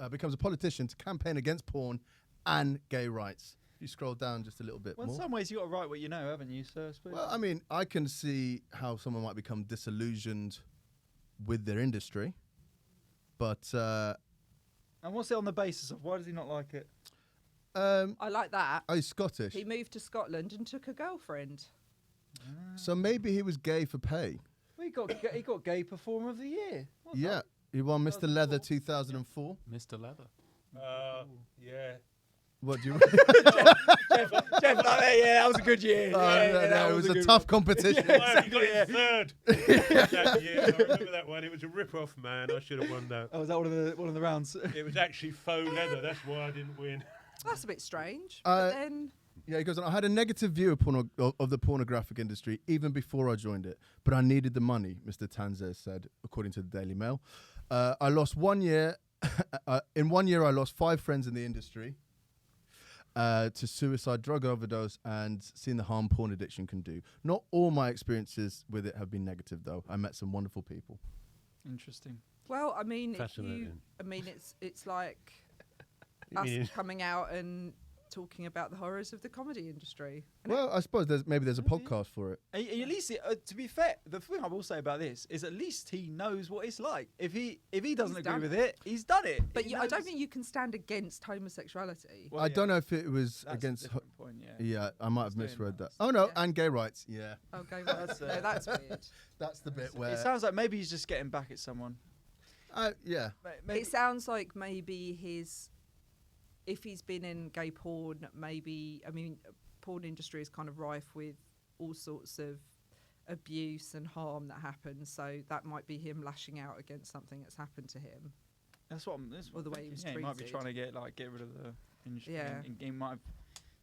becomes a politician to campaign against porn and gay rights. If you scroll down just a little bit Well, in more. some ways, you got to write what you know, haven't you, sir? I suppose. Well, I mean, I can see how someone might become disillusioned with their industry, but and what's it on the basis of? Why does he not like it? I like that. he's Scottish, He moved to Scotland and took a girlfriend. so maybe he was gay for pay. Well, he got Gay Performer of the Year. Well Yeah, done. he won Mr. Leather 2004. 2004. Mr. Leather. Yeah. What do you? Jeff, like that, yeah, that was a good year. Oh, Yeah, no, yeah, that it was a good tough one. competition. Why have you got it third? That year, I remember that one. It was a rip-off, man. I should have won that. Oh, was that one of the rounds? It was actually faux leather. That's why I didn't win. That's a bit strange. Uh, But then, Yeah, he goes on. I had a negative view of the pornographic industry even before I joined it, but I needed the money, Mr. Tanzer said, according to the Daily Mail. I lost 1 year. In 1 year, I lost 5 friends in the industry to suicide, drug overdose, and seeing the harm porn addiction can do. Not all my experiences with it have been negative, though. I met some wonderful people. Interesting. well, I mean, Fascinating. it's like You us mean- coming out and talking about the horrors of the comedy industry. And Well, I suppose there's a podcast for it. And at least, to be fair, the thing I will say about this is at least he knows what it's like. If he doesn't agree done with it. it, he's done it. but He I don't knows- think you can stand against homosexuality. Well, I yeah, don't know if it was that's a against. different point, yeah. Yeah, I might have He's doing misread that. that. Oh no, Yeah. and gay rights. Yeah, Okay, That's, no, that's weird. that's the bit where. It sounds like maybe he's just getting back at someone. Yeah. Maybe, It sounds like maybe if he's been in gay porn, maybe, I mean, porn industry is kind of rife with all sorts of abuse and harm that happens. So that might be him lashing out against something that's happened to him. that's what I'm. Or the way he was he might be treated. trying to get rid of the industry. Yeah. And he might have,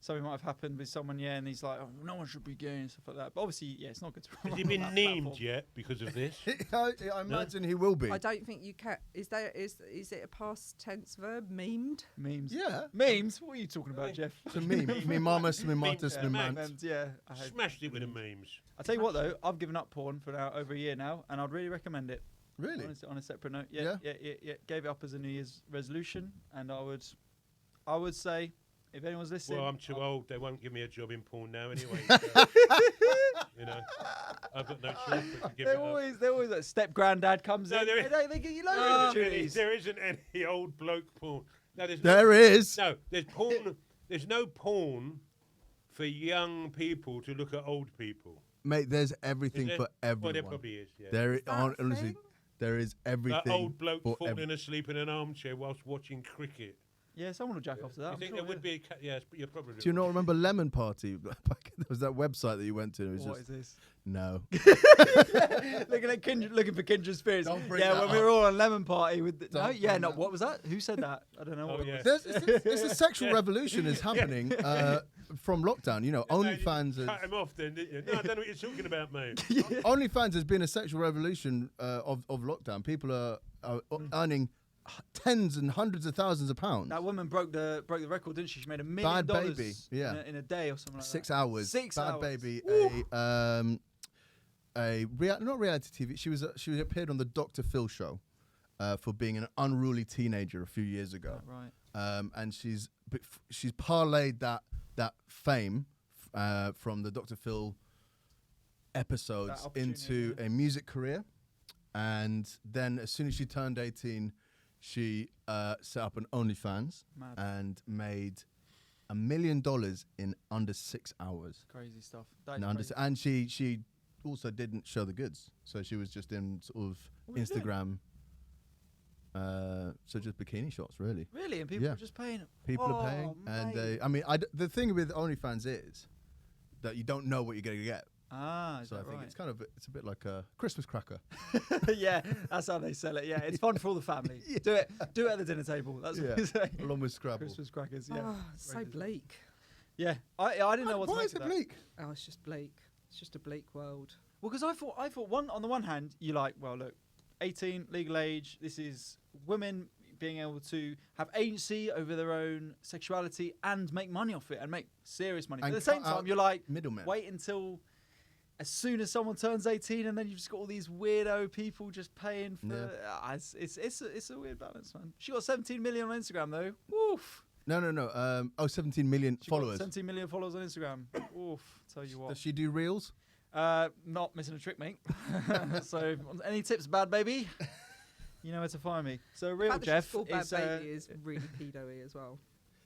something might have happened with someone, and he's like, oh, no one should be gay and stuff like that. But obviously, it's not good to. Has he run been on that named platform. yet because of this? I imagine he will be. I don't think you can. Is it a past tense verb? Memed? Memes. Yeah. Memes. What are you talking about, Jeff? It's a meme. Me mamas, me matas, Yeah, me mans. memes, yeah. I hope. Smashed it with the memes. I'll tell you what though, I've given up porn for now over a year now, and I'd really recommend it. Really? On a separate note, yeah. Gave it up as a New Year's resolution, and I would say, if anyone's listening, Well, I'm too old. They won't give me a job in porn now anyway. You know, I've got no choice but to give it up. they're always like step granddad comes No, in. there is- They give you loads No, of opportunities. there isn't any old bloke porn. No, There is. No, there's porn. There's no porn for young people to look at old people. Mate, there's Is everything there? for everyone. Well, there probably is. Yeah. There, that a honestly, thing? there is everything. That old bloke for falling asleep in an armchair whilst watching cricket. Yeah, someone will jack off to that. You I'm think sure, there would yeah. be? Yes, you're probably. Do you not remember Lemon Party? There was that website that you went to. It was What just is this? no. looking for kindred spirits. Don't bring Yeah, that when we up. were all on Lemon Party with. Don't bring that. What was that? Who said that? I don't know. Oh, what yeah. it was. It's a sexual revolution is happening from lockdown. You know, OnlyFans You is. cut him off then, didn't you? No, I don't know what you're talking about, mate. OnlyFans has been a sexual revolution of lockdown. People are earning tens and hundreds of thousands of pounds. That woman broke the record, didn't she? She made $1 million Bad Baby, yeah. in a day or something like 6 that. hours. 6 Bad hours. Baby, Woo. not reality TV. She appeared on the Dr. Phil show for being an unruly teenager a few years ago. Right. And she's parlayed that fame from the Dr. Phil episodes into opportunity, a music career. And then as soon as she turned 18, she set up an OnlyFans Mad. and made $1 million in under 6 hours. Crazy stuff. That In is under crazy. and she also didn't show the goods, so she was just in sort of What was she doing? Instagram. So just bikini shots, really. Really? And people Yeah. are just paying. People Oh, are paying, and mate. the thing with OnlyFans is that you don't know what you're gonna get. Ah, is So I that think right? it's kind of it's a bit like a Christmas cracker. Yeah, that's how they sell it. Yeah, it's fun for all the family. Yeah. Do it at the dinner table. That's Yeah. what we say. Along with Scrabble. Christmas crackers. Yeah. Oh, it's so Very good. bleak. Yeah, I didn't know what to Why make is of it that. bleak? Oh, it's just bleak. It's just a bleak world. Well, because I thought on the one hand, you're like, well, look, 18, legal age. This is women being able to have agency over their own sexuality and make money off it and make serious money. But And at the same cut out time, you're like, middlemen. wait until as soon as someone turns 18, and then you've just got all these weirdo people just paying for. Yeah. It's a weird balance, man. She got 17 million on Instagram though. Woof. No. 17 million She got followers. 17 million followers on Instagram. Oof. Tell you what. Does she do reels? Not missing a trick, mate. So, any tips, Bad Baby? You know where to find me. So, real The fact that Jeff she's called Bad is. Baby is really pedo-y as well.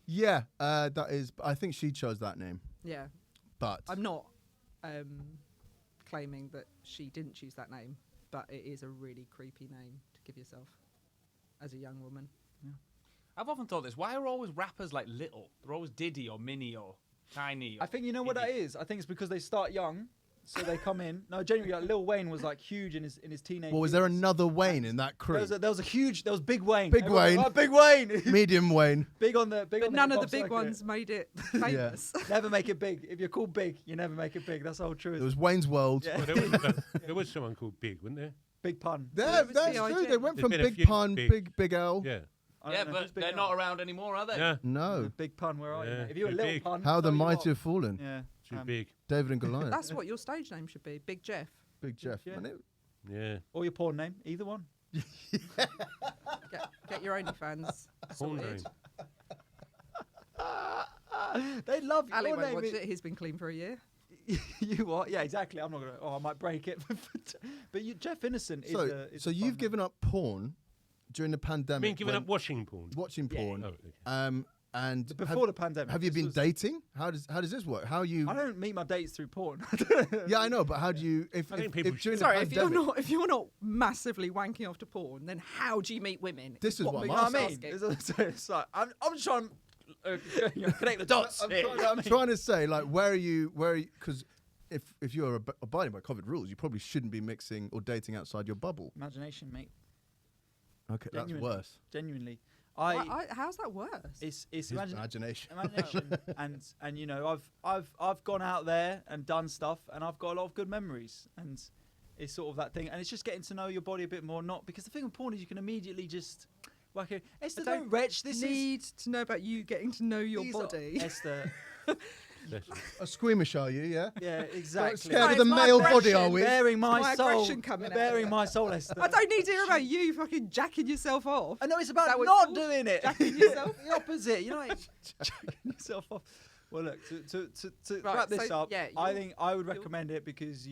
Yeah, that is. I think she chose that name, Yeah. but I'm not claiming that she didn't choose that name, but it is a really creepy name to give yourself as a young woman. I've often thought this. Why are always rappers like little? They're always Diddy or Mini or Tiny. I think you know what that is. I think it's because they start young, so they come in. No, genuinely, like Lil Wayne was like huge in his teenage. well, was there years. another Wayne in that crew? There was Big Wayne. Big Wayne. Oh, Big Wayne. Medium Wayne. Big on the. But none of the hip-hop big circuit. ones made it famous. Never make it big. If you're called big, you never make it big. That's the whole truth. There was Wayne's World. Yeah. Well, there was someone called Big, wasn't there? Big pun. That's B.I.G. true. They went There's from been a Big few Pun, big- Big L. Yeah. I Yeah, don't know who's but Big they're L. not around anymore, are they? Yeah. No. Big pun, where are you? Yeah, mate? If you were too little big. pun, How the tell you mighty what. have fallen. Yeah. Too big. David and Goliath. That's what your stage name should be, Big Jeff. Big Jeff. Yeah. Man, it- Yeah. Or your porn name, either one. Get your OnlyFans Porn sorted. name. They love Ali your won't name. watch it. He's been clean for a year. You what? Yeah, exactly. I'm not gonna. Oh, I might break it. But Jeff Innocent is. So you've given up porn during the pandemic. I mean, giving up watching porn. watching Yeah. porn. Oh, okay. And before the pandemic. have you This been was- dating? How does this work? How you? I don't meet my dates through porn. Yeah, I know, but how do you? If I think people during Sorry, the if you're pandemic, not massively wanking after porn, then how do you meet women? This is what Mooch I'm is I mean, asking. it's like I'm just trying to connect the dots. I'm trying to say, like, where are you? Because if you're abiding by COVID rules, you probably shouldn't be mixing or dating outside your bubble. Imagination, mate. Okay, that's Genuinely. worse. Genuinely, How's that worse? it's His imagination. imagination, and you know, I've gone out there and done stuff, and I've got a lot of good memories, and it's sort of that thing, and it's just getting to know your body a bit more. Not because the thing with porn is you can immediately just whack it. Esther, I don't retch. This need to know about you getting to know your these are- body. Esther. A squeamish, are you? Yeah. Yeah, exactly. Scared of Right, the it's my male body, are aggression. we? Bearing my my soul, aggression coming out. bearing my soul, Esther. I don't need to hear about you fucking jacking yourself off. I know it's Is about that what not it's called? doing it. Jacking yourself? The opposite. You know, like jacking yourself off. Well, look, to Right, wrap this so, up, yeah, I you're- think I would recommend it because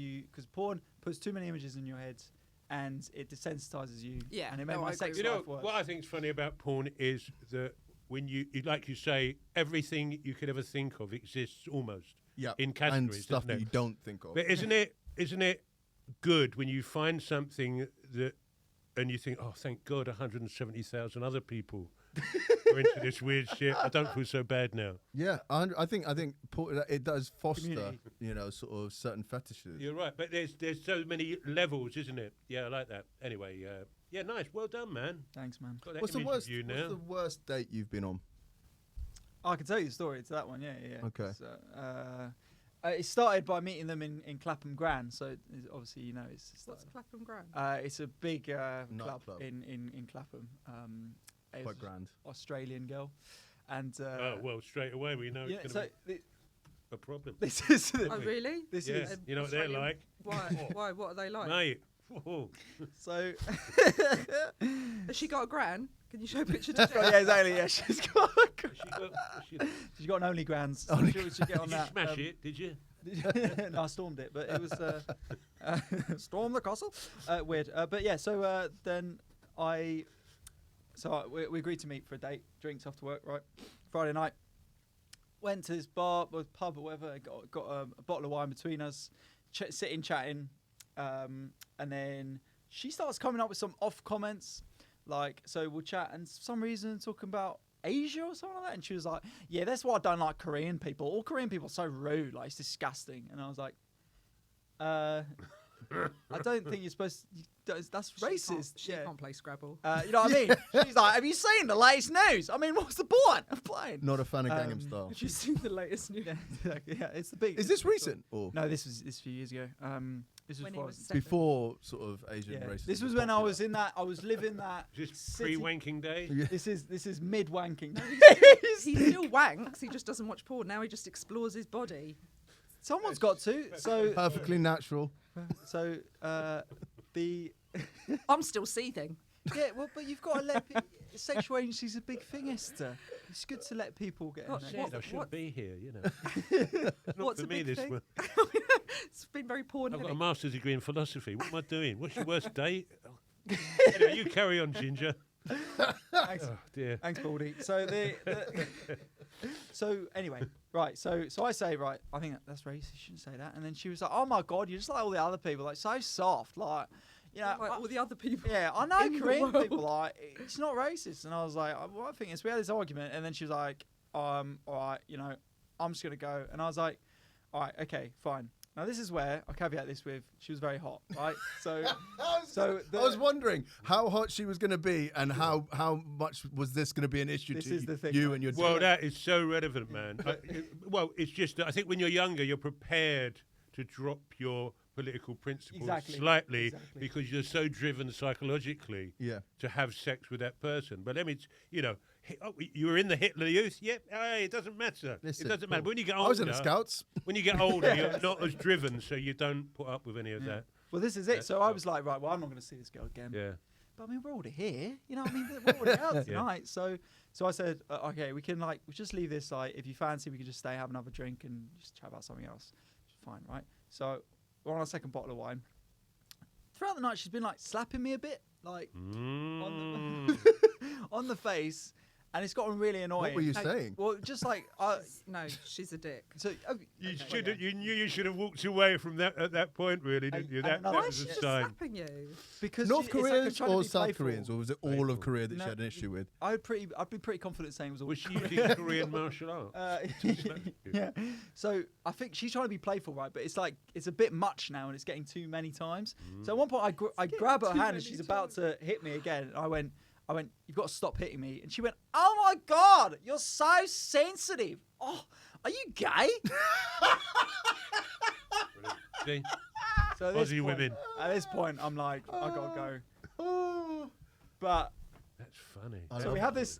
porn puts too many images in your head and it desensitizes you. Yeah, and it made no, my I sex agree You know life worse. what I think is funny about porn is that when like you say, everything you could ever think of exists almost. Yeah. In And categories, stuff doesn't that it? you don't think of. But isn't it good when you find something that and you think, oh, thank God, 170,000 other people are into this weird shit. I don't feel so bad now. Yeah, I think it does foster, Community. sort of certain fetishes. You're right, but there's so many levels, isn't it? Yeah, I like that. Anyway, yeah, nice. Well done, man. Thanks, man. Got that What's the image worst? of you What's now. the worst date you've been on? I can tell you the story to that one. Yeah. Okay. So, it started by meeting them in Clapham Grand. So obviously, you know, it's What's Clapham Grand? it's a big club Nightclub. in Clapham. It Quite was grand. Australian girl, and Oh, well, straight away we know yeah, it's so going to be a problem. this is Oh, really? this Yeah, is you know what they're Australian- like. Why? What are they like? Mate. Oh. so. Has she got a gran? Can you show a picture to Oh, Jen? yeah, exactly. Yeah, she's got She she's got an only grands. Only She should get on did you that. smash it, did you? No, I stormed it, but it was storm the castle. Weird, but yeah. So then we agreed to meet for a date, drinks after work, right? Friday night. Went to this bar, or pub, or whatever. Got a bottle of wine between us, sitting chatting, and then she starts coming up with some off comments, like so we'll chat, and for some reason talking about Asia or something like that, and she was like, "Yeah, that's why I don't like Korean people. All Korean people are so rude, like it's disgusting." And I was like, I don't think you're supposed to, that's racist. She can't play Scrabble. You know what I mean? She's like, "Have you seen the latest news? I mean, what's the point of playing?" Not a fan of Gangnam Style. Have you seen the latest news? Yeah, it's the big. Is this recent or No, this was a few years ago. This was When he before I was was- seven. before sort of Asian yeah. racism? This was was when I popular? was in that. I was living that. Just city- pre-wanking day? Yeah. This is mid wanking. He still wanks. He just doesn't watch porn. Now he just explores his body. Someone's got to. So Perfectly natural. the I'm still seething. yeah. Well, but you've got to let sexual agency is a big thing, Esther. It's good to let people get in What- there. Shit, what- I shouldn't what- be here, you know. Not What's for a me, big this thing? one. It's been very porn I've got a heavy. master's degree in philosophy. What am I doing? What's your worst date? Anyway, you carry on, Ginger. Thanks. Oh, dear. Thanks, Baldy. So so anyway, right. So I say, right, I think that's racist. You shouldn't say that. And then she was like, "Oh my God, you're just like all the other people, like so soft, like, you know." Like all the other people. Yeah, I know in the Korean world. people like it's not racist, and I was like, well, I think it's. We had this argument, and then she was like, all right, you know, I'm just gonna go, and I was like, all right, okay, fine. Now this is where I caveat this with she was very hot, right? So, I was wondering how hot she was going to be and how much was this going to be an issue This to is the thing, you right? and your Well, team? that is so relevant, man. Well, it's just that I think when you're younger, you're prepared to drop your political principles Exactly. slightly Exactly. because you're so driven psychologically Yeah. to have sex with that person. But let me, you were in the Hitler Youth. Yep, hey, it doesn't matter. Listen, it doesn't matter. cool. But when you get I older, was in the Scouts. when you get older, you're not as driven, so you don't put up with any of that. well, this is it. So I was like, right, well, I'm not gonna see this girl again. Yeah. but I mean, we're already here. You know what I mean? We're already out tonight. So I said, okay, we can we just leave this. Like, if you fancy, we can just stay, have another drink, and just chat about something else. Fine, right? So we're on our second bottle of wine. Throughout the night, she's been like slapping me a bit, like on the face. And it's gotten really annoying. What were you saying? Well, just like no, she's a dick. So You knew you should have walked away from that at that point, really, didn't you? That Why was is a she just sign. slapping you? because North it's like Koreans trying to or be South playful. Koreans, or was it all of Korea that she had an issue with? I'd be pretty confident saying it was all. Was she using Korean martial arts? Yeah. So I think she's trying to be playful, right? But it's like it's a bit much now, and it's getting too many times. So at one point, I grab her hand, and she's about to hit me again. And I went, you've got to stop hitting me. And she went, oh my God, you're so sensitive. Oh, are you gay? See? So at this Aussie point- women. At this point, I'm like, I gotta go. But That's funny. so we have this.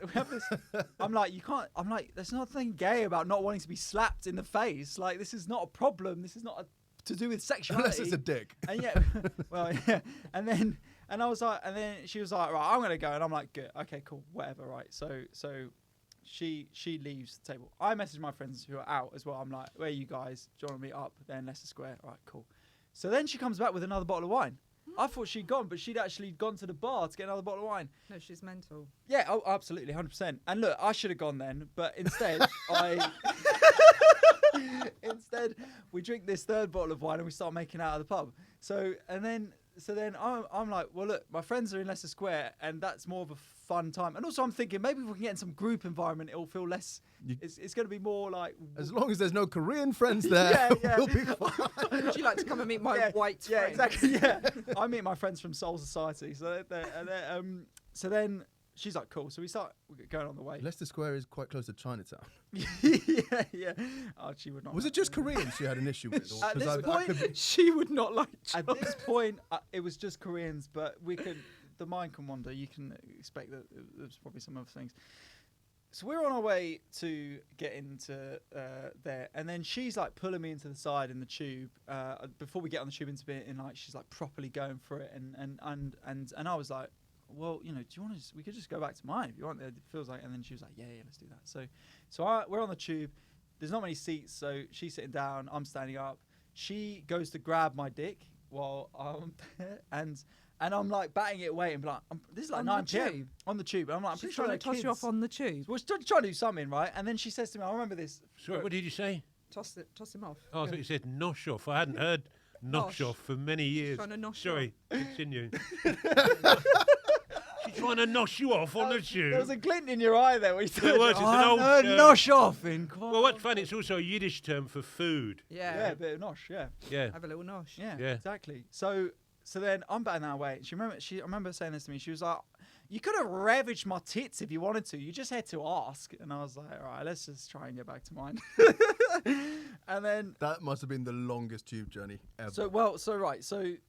I'm like, you can't. I'm like, there's nothing gay about not wanting to be slapped in the face. Like, this is not a problem. This is not to do with sexuality. Unless it's a dick. And yeah, well, yeah. And I was like, and then she was like, right, I'm gonna go, and I'm like, good, okay, cool, whatever, right. So she leaves the table. I message my friends who are out as well. I'm like, where are you guys? Do you want to meet up? They're in Leicester Square. All right, cool. So then she comes back with another bottle of wine. I thought she'd gone, but she'd actually gone to the bar to get another bottle of wine. No, she's mental. Yeah, oh, absolutely, 100%. And look, I should have gone then, but instead, instead we drink this third bottle of wine and we start making out of the pub. So then I'm like, well, look, my friends are in Leicester Square, and that's more of a fun time. And also, I'm thinking maybe if we can get in some group environment, it'll feel less. It's going to be more like. As long as there's no Korean friends there, Yeah. we'll be fine. Would you like to come and meet my white Yeah, friends? exactly. Yeah, I meet my friends from Soul Society. So then she's like, cool. So we start going on the way. Leicester Square is quite close to Chinatown. yeah. Oh, she would not. Was it just Koreans she had an issue with? At this point, She would not like. At this point, it was just Koreans, but the mind can wander. You can expect that there's probably some other things. So we're on our way to get into there, and then she's like pulling me into the side in the tube. Before we get on the tube into it, and like she's like properly going for it, and I was like, well, you know, do you want to? We could just go back to mine if you want. It feels like, and then she was like, yeah, let's do that. So we're on the tube. There's not many seats, so she's sitting down. I'm standing up. She goes to grab my dick while I'm there, and I'm like batting it away and be like, this is like On 9 the p.m. tube? on the tube. And I'm like, I'm She's pretty sure trying to they're toss you off kids. on the tube. Well, she's trying to do something, right? And then she says to me, I remember this. Sorry, what did you say? Toss him off. Oh, I thought you said nosh off. I hadn't heard nosh Nosh. off for many years. Trying to nosh Sorry, continue. She's trying to nosh you off on the tube. There was a glint in your eye there when you said, There was, it's an old term. nosh off in Well, what's funny, it's also a Yiddish term for food. Yeah. Yeah, a bit of nosh, yeah. Yeah. Have a little nosh. Yeah, Yeah. exactly. So then I'm batting that away. I remember saying this to me. She was like, you could have ravaged my tits if you wanted to. You just had to ask. And I was like, all right, let's just try and get back to mine. And then That must have been the longest tube journey ever. So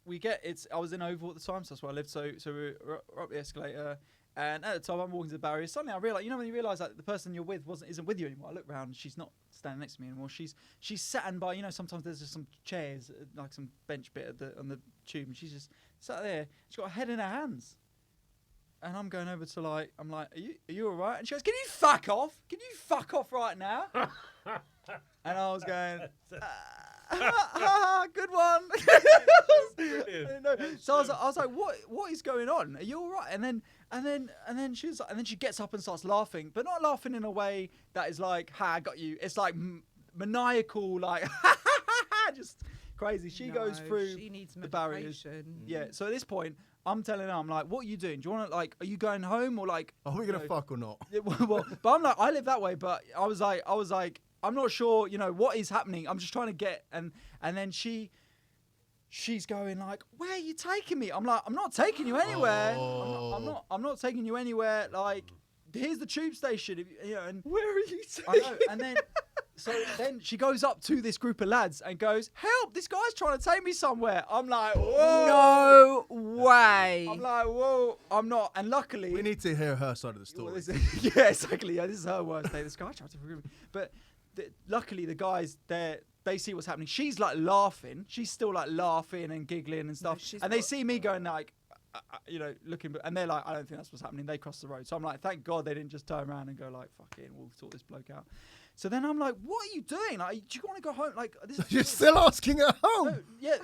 we get I was in Oval at the time, so that's where I lived. So we're up the escalator, and at the time I'm walking to the barrier. Suddenly I realise, when you realise that the person you're with isn't with you anymore. I look round and she's not standing next to me anymore. She's sat by, sometimes there's just some chairs, like some bench bit on the tube, and she's just sat there. She's got her head in her hands. And I'm going over to I'm like, are you all right? And she goes, can you fuck off? Can you fuck off right now? And I was going, good one. No. So I was like, what is going on? Are you all right? And then she was like, and then she gets up and starts laughing, but not laughing in a way that is like, ha, I got you. It's like maniacal, like, just crazy. She goes through she needs the barriers. medication. Yeah. So at this point, I'm telling her, I'm like, what are you doing? Do you want to, are you going home or like? Are we going to fuck or not? Well, but I'm like, I live that way, but I was like, I'm not sure, what is happening. I'm just trying to get, and then she's going like, where are you taking me? I'm like, I'm not taking you anywhere. I'm not taking you anywhere. Like, here's the tube station. And Where are you I know. And then, then she goes up to this group of lads and goes, help, this guy's trying to take me somewhere. I'm like, whoa. No way. I'm like, whoa, I'm not. And luckily. We need to hear her side of the story. Yeah, exactly. Yeah, this is her worst day. This guy tried to recruit me. But luckily, the guys, they see what's happening. She's like laughing. She's still like laughing and giggling and stuff. And they see me going like, you know, looking, and they're like, I don't think that's what's happening. They cross the road. So I'm like, thank God they didn't just turn around and go like, fuck it, we'll sort this bloke out. So then I'm like, what are you doing? Like, do you want to go home? Like, this is You're still asking at home. no, yeah,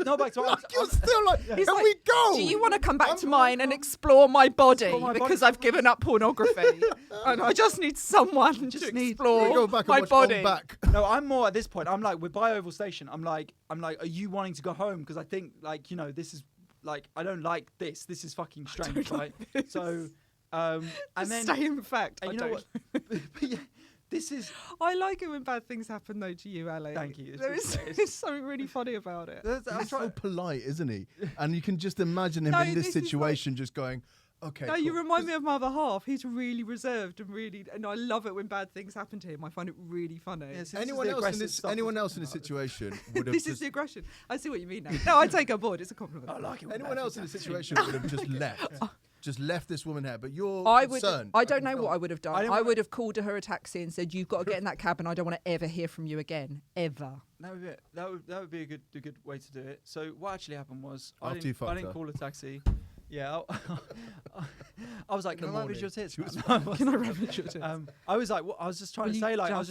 no, back to You're still like, He's can like, we go? Do you want to come back to mine and explore my body? Explore my body. Because I've given up pornography. And I just need someone to Can we explore go back and my watch body. On Back? No, I'm more at this point. I'm like, we're by Oval Station. I'm like, are you wanting to go home? Because I think, like, you know, this is like, I don't like this. This is fucking strange, right? So, and then Stay in fact. and I you know don't. what? But yeah, this is. I like it when bad things happen though to you, Ali. Thank you. There's something really funny about it. I'm He's so trying. polite, isn't he? And you can just imagine him No, in this this is like- situation just going, okay. No, you cool. remind me of my other half. He's really reserved and I love it when bad things happen to him. I find it really funny. Yeah, so this is Anyone the else in aggressive this stuff anyone we're else in this talking about. situation would have This is just, the aggression. I see what you mean now. No, I take on board. It's a compliment. I like it. when anyone bad else in things this happen. situation would have just left. Just left this woman here, but you're I would. concerned. I don't know what I would have I done. didn't I wanna- would have called her a taxi and said, "You've got to get in that cab, and I don't want to ever hear from you again, ever." That would be a good way to do it. So what actually happened was After you I fucked didn't her. call a taxi. Yeah, I was like, In can the I ravage your morning. tits? She was man?" Can I ravage your tits? I was like, I was just trying to say like, I was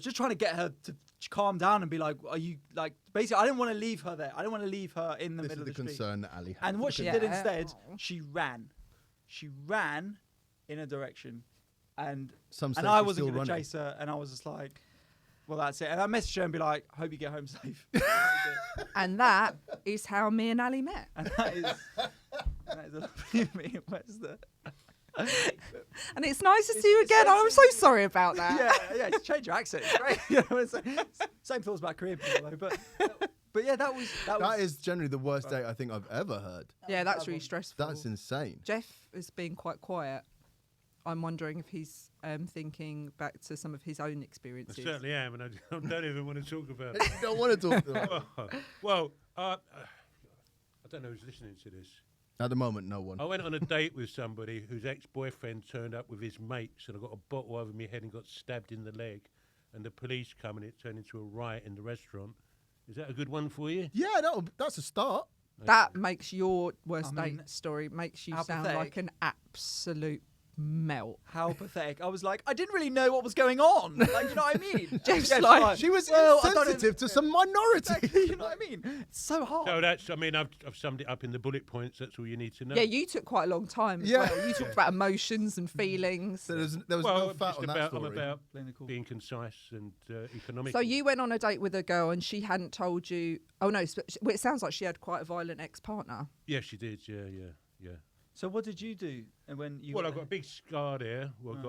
just trying to get her to calm down and be like, are you like, basically, I didn't want to leave her there. I didn't want to leave her in the This is middle the of the street. concern that Ali had. And what she Yeah. did instead, she ran in a direction, and Some say I she's wasn't still going to running. chase her, and I was just like, well, that's it. And I messaged her and be like, hope you get home safe. And that is how me and Ali met. And that is a lovely me. Where's the? And it's nice to see you again. I'm so sorry about that. Yeah, just change your accent. It's great. You know, same thoughts about Korean people, though. But yeah, that was. That is generally the worst date I think I've ever heard. Yeah, that's really stressful. That's insane. Jeff is being quite quiet. I'm wondering if he's thinking back to some of his own I experiences. certainly am, and I don't even want to talk about it. You don't want to talk to her. Well, I don't know who's listening to this. At the moment, no one. I went on a date with somebody whose ex-boyfriend turned up with his mates, and I got a bottle over my head and got stabbed in the leg, and the police come and it turned into a riot in the restaurant. Is that a good one for you? Yeah, that's a start. That makes your worst I mean, date story makes you how sound pathetic. like an absolute melt. How pathetic. I was like, I didn't really know what was going on. Like, you know what I mean? Jeff's Jeff's like, She was well, I don't insensitive to some minority. you know what I mean? It's so hard. So that's, I mean, I've summed it up in the bullet points. That's all you need to know. Yeah, you took quite a long time as Yeah. well. You talked about emotions and feelings. So there was well, no fat just on that about, I'm story. about Playing the cool. being concise and economical. So you went on a date with a girl and she hadn't told you. Oh no, well, it sounds like she had quite a violent ex-partner. Yeah, she did. Yeah. So what did you do? And when you? Well, I've got a big scar there. Well, I've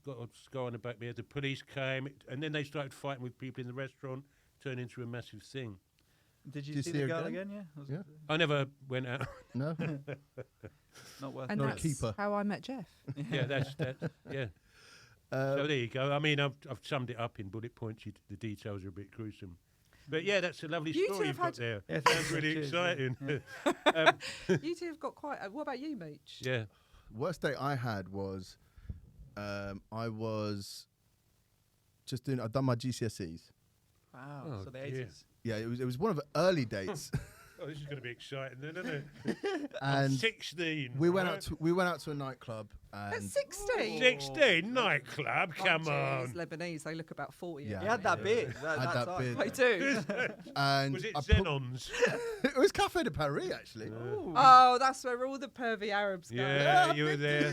got a scar on the back of my head. The police came, and then they started fighting with people in the restaurant. Turned into a massive thing. Did you Did you see see the her girl again? again? Yeah. Was Yeah. it I never went out. No. Not worth. And Not a that's keeper. how I met Jeff. Yeah, that's yeah. So there you go. I mean, I've summed it up in bullet points. The details are a bit gruesome. But yeah, that's a lovely You two story have you've got had- there. Yeah, Sounds really cheers, exciting. You two have got quite. What about you, Mooch? Yeah. Worst date I had was, I was just doing. I'd done my GCSEs. Wow. Oh, So the dear. 80s. Yeah, it was one of the early dates, Oh, this is going to be exciting, then, isn't it? and 16. we went right? out to a nightclub, At and 16. 16 nightclub. Come Oh, on. jeez, Lebanese, they look about 40. Yeah. He had that beard. Had That that time. beard. They do. and Was it I put- Xenons? it was Café de Paris actually. Oh, that's where all the pervy Arabs go. Yeah, you were there.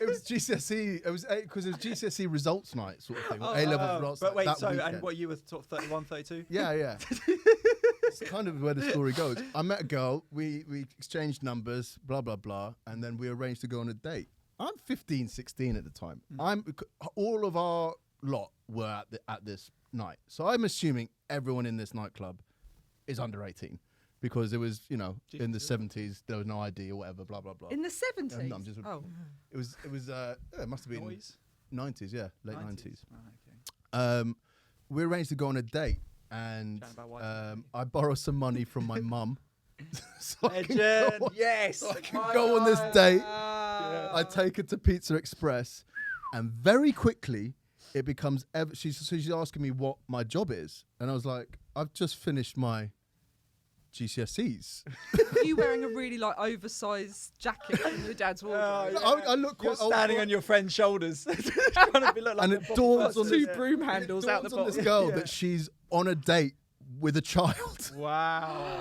It was GCSE. It was because it was GCSE results night sort of thing. Oh, A-level results But night. wait, that so weekend. and what you were sort of 31, 32? Yeah. It's kind of where the story goes. I met a girl. We exchanged numbers. Blah blah blah, and then we arranged to go on a date. I'm 15, 16 at the time. All of our lot were at this night, so I'm assuming everyone in this nightclub is under 18 because it was in the 70s. There was no ID or whatever. Blah blah blah. In the 70s? No, I'm just- Oh. It was it must have been Noise? 90s. Yeah, late 90s. Oh, okay. We arranged to go on a date, and Chatting about white I borrowed some money from my mum. so I can Legend, go, yes. so I can go on this date. I take her to Pizza Express, and very quickly it becomes. She's asking me what my job is, and I was like, I've just finished my GCSEs. You wearing a really like oversized jacket from your dad's wardrobe. I look You're quite standing on your friend's shoulders, trying to look like and a it Bob dawns on Two this, broom handles out the on this bottom. girl that she's on a date with a child. Wow.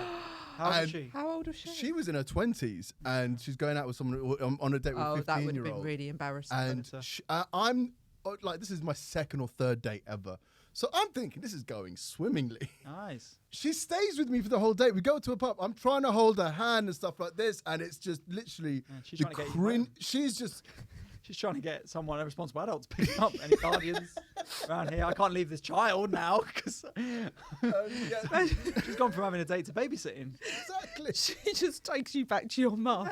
How old And is she? How old was she? She was in her 20s and she's going out with someone on a date with a 15-year-old. That would have been really embarrassing. And I'm like, this is my second or third date ever. So I'm thinking this is going swimmingly. Nice. She stays with me for the whole date. We go to a pub. I'm trying to hold her hand and stuff like this, and it's just literally she's the trying to get you home. She's just. She's trying to get someone, a responsible adult, to pick up any guardians around here. I can't leave this child now because she's gone from having a date to babysitting. Exactly. She just takes you back to your mum.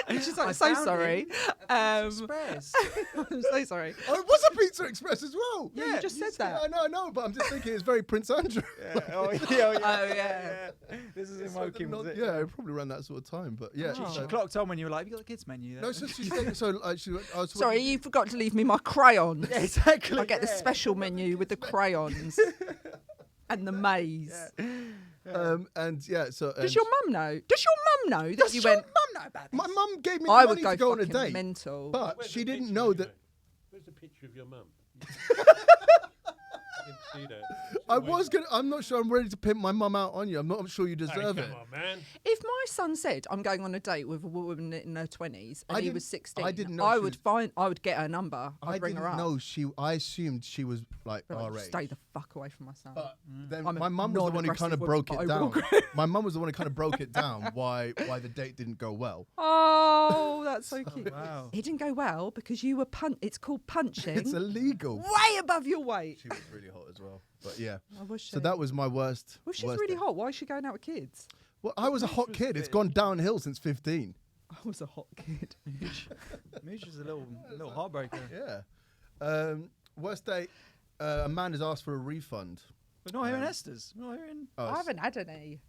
And she's like, I so found sorry. Express. I'm so sorry. Oh, it was a Pizza Express as well. Yeah, you just said that. I know, but I'm just thinking it's very Prince Andrew. Oh yeah. Oh, yeah. This is in Woking, was it? Yeah, probably around that sort of time. But yeah. Oh. She so- clocked on when you were like, "Have you got the kids menu?" There? No, so she said, I was Sorry, you forgot to leave me my crayons. Yeah, exactly. I get the special menu with the crayons and the maze. and yeah, so Does your mum know? Does your mum know that Does you your went? mum know about this? my mum gave me I money would go to go on a fucking date, mental. but Where's she the didn't picture know anyway? that. Where's the picture of your mum? I didn't see that. I was gonna. I'm not sure I'm ready to pimp my mum out on you. I'm not sure you Hey, deserve it. come on, man. If my son said I'm going on a date with a woman in her 20s and I he didn't- was 16, I didn't know I she would was- I would get her number. I'd I bring didn't her up. know she. I assumed she was like But, like, our age. stay the fuck away from my son. But then I'm a my mum was the one who kind of non-aggressive broke woman, it but I will down. grow. My mum was the one who kind of broke it down why the date didn't go well. Oh, that's so cute. Wow. It didn't go well because you were It's called punching. It's illegal. way above your weight. She was really hot as well. But yeah. Oh, was she? So that was my worst. Well, she's worst really date. hot. Why is she going out with kids? Well, I was a hot was kid. a It's bit- gone downhill since 15. I was a hot kid. Mooch is a little heartbreaker. Yeah. Worst date. A man has asked for a refund. But not hearing Esther's. Not hearing. Oh, I haven't had any.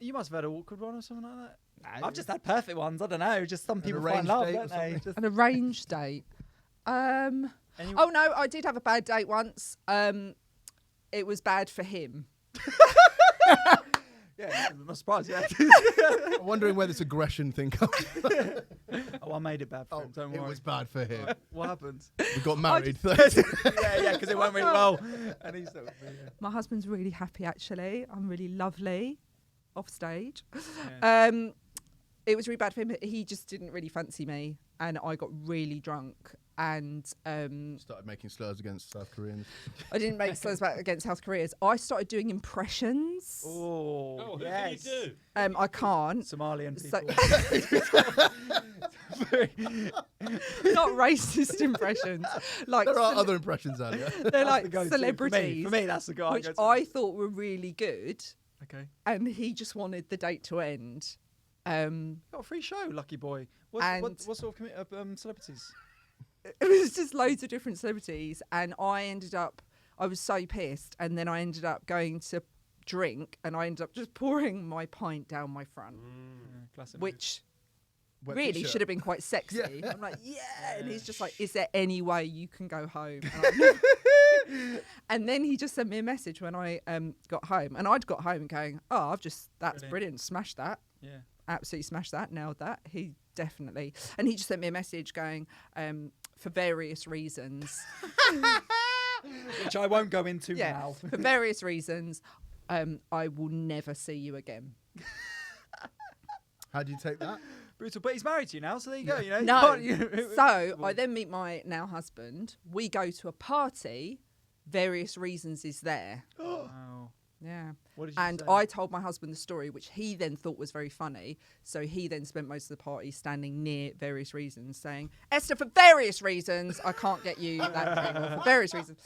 You must have had an awkward one or something like that. No. I've just had perfect ones. I don't know. Just some people find arranged love, date or don't they? something? Just An arranged date. any- Oh no, I did have a bad date once. It was bad for him. Yeah, I'm not surprised. Yeah. I'm wondering where this aggression thing comes from. Oh, I made it bad for him. Don't It worry. was bad for him. What happened? We got married. yeah, because it went really well. And he's still with me, yeah. My husband's really happy actually. I'm really lovely off stage. Yeah. It was really bad for him. He just didn't really fancy me, and I got really drunk. And Started making slurs against South Koreans. I didn't make slurs back against South Koreans. I started doing impressions. Oh, Oh, who yes. do you do? I can't. Somalian So- people. Not racist impressions. Like There are other impressions out there. they're That's like the go-to. celebrities, For me, that's the guy. which I thought were really good, Okay. and he just wanted the date to end. Got a free show, lucky boy. What And- sort of celebrities? It was just loads of different celebrities, and I was so pissed, and then I ended up going to drink, and I ended up just pouring my pint down my front, Yeah, classic. which Wet really t-shirt. should have been quite sexy. Yeah. I'm like, yeah, and he's just like, is there any way you can go home? And, and then he just sent me a message when I got home, and I'd got home going, oh, that's brilliant, smashed that. Yeah. Absolutely smashed that, nailed that. He definitely. And he just sent me a message going, for various reasons. Which I won't go into Yeah, now. for various reasons, I will never see you again. How do you take that? Brutal. But he's married to you now, so there you go. You know. No. So I then meet my now husband. We go to a party. Various reasons is there. Wow. Yeah. What did you And say? I told my husband the story, which he then thought was very funny. So he then spent most of the party standing near various reasons, saying, Esther, for various reasons, I can't get you that thing, or for various reasons.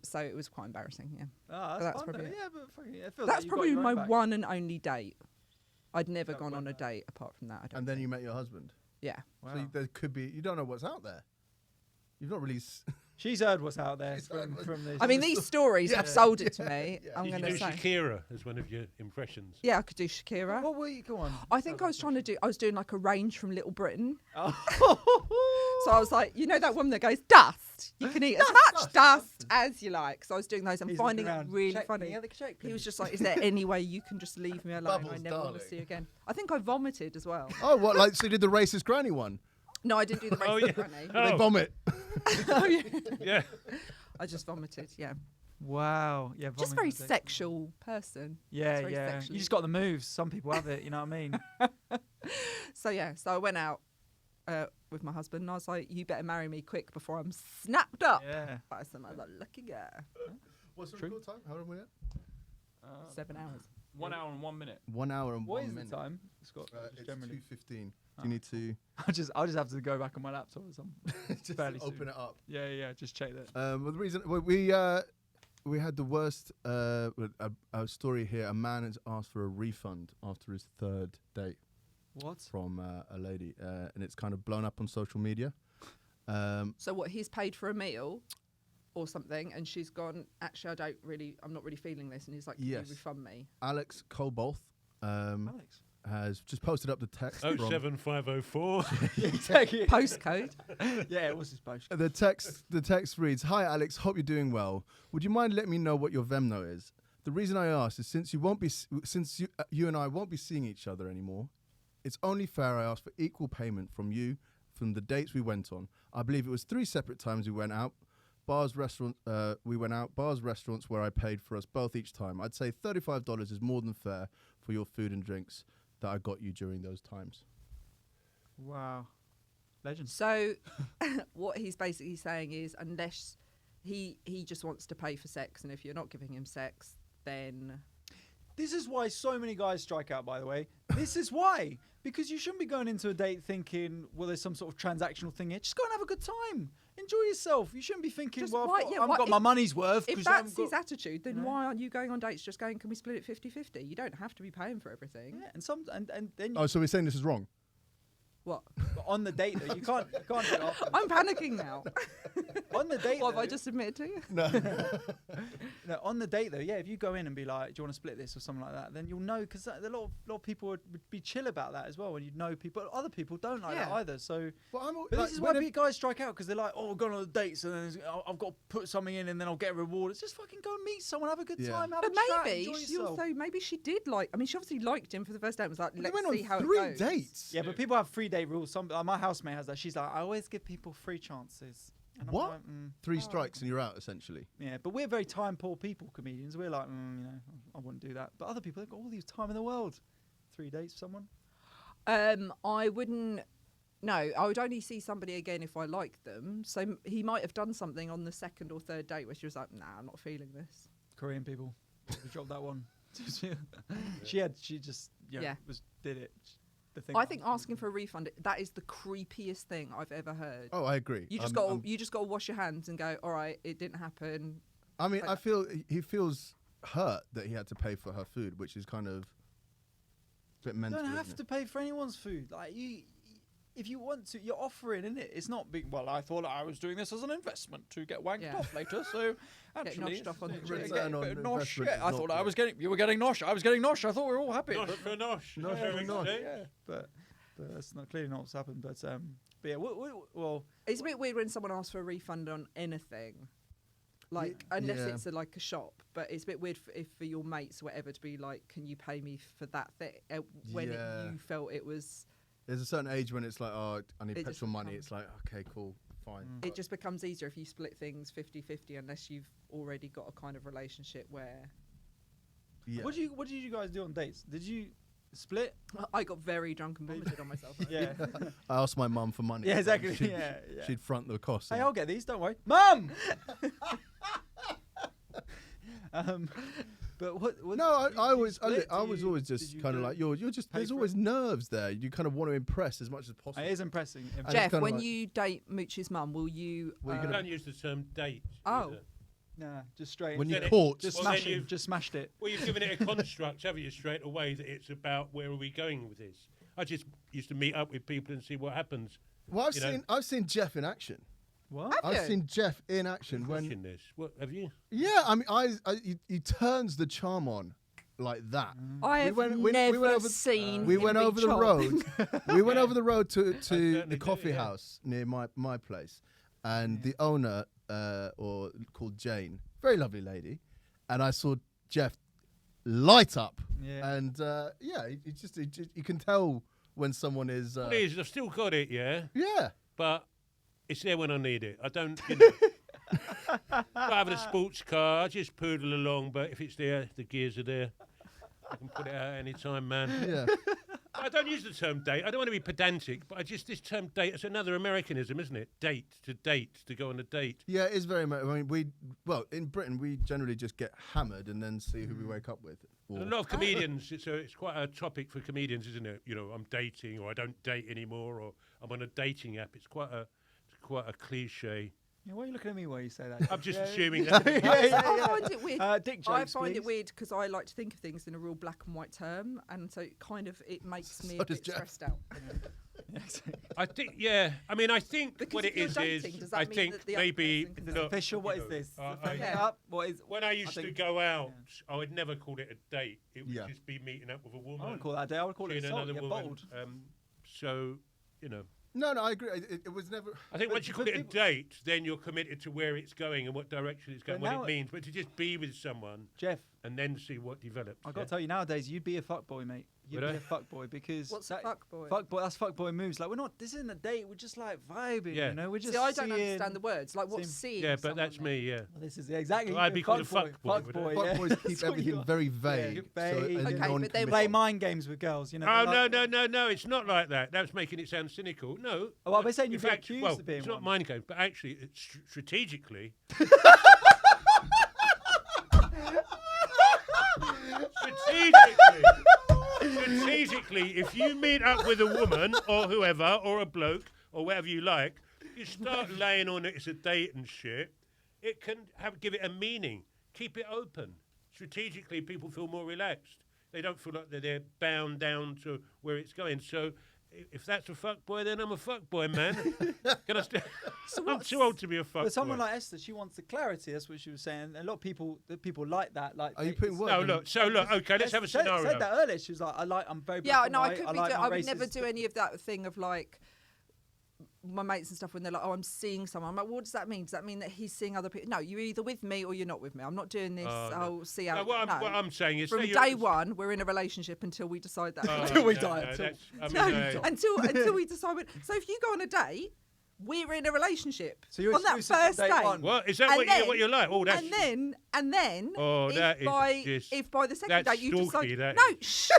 So it was quite embarrassing, yeah. Oh, that's fun, probably though. it. Yeah, but fucking, it feels That's like you got probably your my own back. one and only date. I'd never That gone on went a date apart from that, I don't And then think. you met your husband. Yeah. Wow. So there could be. You don't know what's out there. You've not really. She's heard what's out there from this. I mean, these stories have sold it to me. I'm Did going you to do say. Shakira as one of your impressions? Yeah, I could do Shakira. What were you? Go on. I think I was doing like a range from Little Britain. Oh. So I was like, you know that woman that goes, dust. You can eat as much dust as you like. So I was doing those and He's finding looking it around. really Check funny. me, check He me. was just like, is there any way you can just leave me alone? I Bubbles, never want darling. to see you again. I think I vomited as well. Oh, what? Like, so you did the racist granny one? No, I didn't do the racist Oh, yeah. granny. They Oh. vomit. Oh, yeah. Yeah. I just vomited, yeah. Wow. Yeah. Just vomiting very was it. sexual person. Yeah, very yeah. sexually- You just got the moves. Some people have it. You know what I mean? So yeah, so I went out with my husband and I was like, you better marry me quick before I'm snapped up Yeah. by some other lucky guy. What's the True. record time? How long are we at? 7 hours. 1 hour and 1 minute. 1 hour and What 1 is minute. the time, Scott? It's Just generally. 2:15. Do you need to I'll just have to go back on my laptop or something. just Fairly open soon. it up? Yeah, yeah. Just check that. Well, the reason we had the worst a story here. A man has asked for a refund after his third date What? from a lady, and it's kind of blown up on social media. So what, he's paid for a meal or something and she's gone, actually I'm not really feeling this, and he's like, can Yes. you refund me? Alex Colbolth Alex. has just posted up the text. Oh, from 07504. Exactly. Postcode. Yeah, it was his post. The text reads, "Hi Alex, hope you're doing well. Would you mind letting me know what your Venmo is? The reason I asked is since you and I won't be seeing each other anymore, it's only fair I ask for equal payment from you from the dates we went on. I believe it was 3 separate times we went out. Bars, restaurants where I paid for us both each time. I'd say $35 is more than fair for your food and drinks that I got you during those times." Wow. Legend. So what he's basically saying is, unless he just wants to pay for sex, and if you're not giving him sex, then This is why so many guys strike out, by the way. This is why. Because you shouldn't be going into a date thinking, well, there's some sort of transactional thing here. Just go and have a good time. Enjoy yourself. You shouldn't be thinking, Just well, why- I've got, yeah, I've why- got my money's worth. if 'cause I haven't that's his got... attitude, then No. why aren't you going on dates just going, can we split it 50-50? You don't have to be paying for everything. Yeah, and then Oh, so we're saying this is wrong? What? on the date, though, you can't do it after. I'm panicking now. On the date, What have I though- just admitted to you? No, on the date though, yeah. If you go in and be like, "Do you want to split this?" or something like that, then you'll know because a lot of people would be chill about that as well, and you'd know people. Other people don't like that Yeah. either. So, Well, but this is why guys strike out because they're like, "Oh, we're going on dates, and then I've got to put something in, and then I'll get a reward." It's just fucking go and meet someone, have a good Yeah. time, have But a chat, maybe enjoy she yourself. also, maybe she did like, I mean, she obviously liked him for the first date and was like, They let's went see how on it 3 goes. dates. Yeah, but people have 3-date rules. Some my housemate has that. She's like, "I always give people 3 chances." And I'm What? like, 3 strikes and you're out, essentially. Yeah, but we're very time poor people, comedians. We're like, I wouldn't do that. But other people, they've got all the time in the world. 3 dates for someone. I wouldn't. No, I would only see somebody again if I liked them. So he might have done something on the 2nd or 3rd date where she was like, "Nah, I'm not feeling this." Korean people. We dropped that one. She just Yeah. did it. The thing I think asking for a refund, that is the creepiest thing I've ever heard. Oh, I agree. You just got to wash your hands and go, all right, it didn't happen. I mean, like- I feel he feels hurt that he had to pay for her food, which is kind of a bit you mental. don't isn't have it? to pay for anyone's food. Like if you want to, you're offering, isn't it? It's not big. Well, I thought I was doing this as an investment to get wanked Yeah. off later. So actually, noshed off on the it's- cheap. Return on get a bit of nosh. investment Yeah, is I not thought good. you were getting nosh. I was getting nosh. I thought we were all happy. Nosh for nosh. Nosh Yeah, for we nosh. say. Yeah, but that's not clearly not what's happened. But yeah, well, It's a bit weird when someone asks for a refund on anything. Like, unless yeah. it's like a shop, but it's a bit weird for your mates or whatever to be like, can you pay me for that thing? When Yeah. you felt it was, There's a certain age when it's like, oh, I need It just petrol money. becomes- It's like, okay, cool, fine. it just becomes easier if you split things 50-50 unless you've already got a kind of relationship where Yeah. what did you guys do on dates? Did you split? I got very drunk and vomited on myself. Yeah, I asked my mum for money. yeah, exactly. She'd, Yeah. she'd front the cost. Hey, I'll get these. Don't worry, Mum. But what No, I did you was split? I was always Did just you kind of do- like you're just pay there's for always nerves there. You kind of want to impress as much as possible. It is impressing. And it's Jeff, kinda when like- you date Mooch's mum, will you? Well, you're We gonna- don't use the term date. Oh. either. Nah, just straight. When you Then it- caught, just Well, smash then it. you've- Just smashed it. Well, you've given it a construct, haven't you, straight away, that it's about where are we going with this. I just used to meet up with people and see what happens. well, you know- I've seen Jeff in action. What? Have I've you? seen Jeff in action when. Watching this. What have you? Yeah, I mean, he turns the charm on like that. I have never seen. We him went be over the charmed. road. We went over the road to certainly the do, coffee yeah. house near my place, and the owner, or called Jane, very lovely lady, and I saw Jeff light up, and you can tell when someone is. What it is, I've still got it, yeah, Yeah. but it's there when I need it. I don't, not having a sports car, I just poodle along, but if it's there, the gears are there. I can put it out any time, man. Yeah. I don't use the term date. I don't want to be pedantic, but this term date, it's another Americanism, isn't it? Date, to go on a date. Yeah, it is very much. I mean, in Britain, we generally just get hammered and then see who we wake up with. A lot of comedians, it's quite a topic for comedians, isn't it? You know, I'm dating, or I don't date anymore, or I'm on a dating app. It's quite a cliche. Yeah, why are you looking at me while you say that? I'm just assuming that. I find it weird. Dick I jokes, find it please. weird because I like to think of things in a real black and white term, and so it makes me So a does bit Jeff. stressed out. I think, yeah. I mean, I think Because what if it you're is dating, does that I mean think that the other maybe person can- Is it official? What is this? Yeah. What is? when I used to think- go out, I would never call it a date. It would Yeah. just be meeting up with a woman. I wouldn't call that a day. I would call it seeing assault. another You're woman. bold. So, you know. No, I agree. It was never. I think But- once you call but it a people- date, then you're committed to where it's going and what direction it's going, But what now it means. But to just be with someone Jeff, and then see what develops. I've got to tell you nowadays, you'd be a fuckboy, mate. You'd Would be I? a fuckboy because What's a fuckboy? Fuckboy. That's fuckboy moves. Like this isn't a date. We're just like vibing. Yeah. You know, we're just. See, I don't seeing- understand the words. Like, what's seeing? Yeah, but someone that's then? me, yeah. Well, this is exactly. Well, I'd be called a fuckboy. fuckboy, would I? Fuckboy. Yeah. Fuckboys keep That's what you everything are. very Yeah, vague. vague. So, Okay, and but then non-committal. Play mind games with girls. You know. Oh, they're like- no, it's not like that. That's making it sound cynical. No. Oh, well, we're saying In you've been fact, accused well, of being it's not one. mind games, but actually, it's strategically. strategically, if you meet up with a woman or whoever or a bloke or whatever you like, you start laying on it. It's a date and shit. It can give it a meaning. Keep it open. Strategically, people feel more relaxed. They don't feel like they're bound down to where it's going. So, if that's a fuckboy, then I'm a fuckboy, man. Can I I'm too old to be a fuckboy. But someone like Esther, she wants the clarity. That's what she was saying. A lot of people like that. Like, Are you putting work? No, look. So look. Okay, let's have a scenario. Said that earlier. She was like, I'm very. Yeah, black and no, I white. couldn't be. like I my would never racist- do any of that thing of like my mates and stuff when they're like, "Oh, I'm seeing someone." I'm like, "What does that mean? Does that mean that he's seeing other people?" No, you're either with me or you're not with me. I'm not doing this. Oh, no. I'll see how. No, what I'm saying is, from say day you're- one, we're in a relationship until we decide that. Until we no, die, no, until- that's- I mean, until we decide. So if you go on a date, we're in a relationship. So you're on that exclusive from first day date. one? What is that? And What you're like? Oh, that's and then, Oh, if that is by just- if by the second that's date you decide, stalky, that no, is. shh,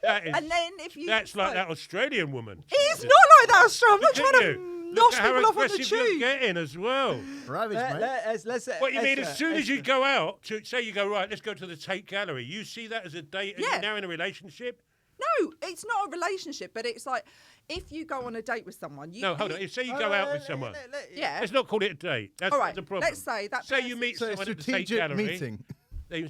that is. and then if you That's like decide- that Australian woman. It's not like that, Australia. I'm not Look at trying you. to Look nosh at how people off on the aggressive you're tube. getting as well. Ravage, mate. Let's What you mean? As Esther, soon as you Esther. go out, to say you go right, let's go to the Tate Gallery. You see that as a date, and Yeah. you're now in a relationship. No, it's not a relationship, but it's like if you go on a date with someone. You, No, hold on. Say you go out with someone. Yeah. Let's not call it a date. That's All not right. the problem. Let's say that. Say you person- meet So a someone at the Tate strategic Gallery. meeting.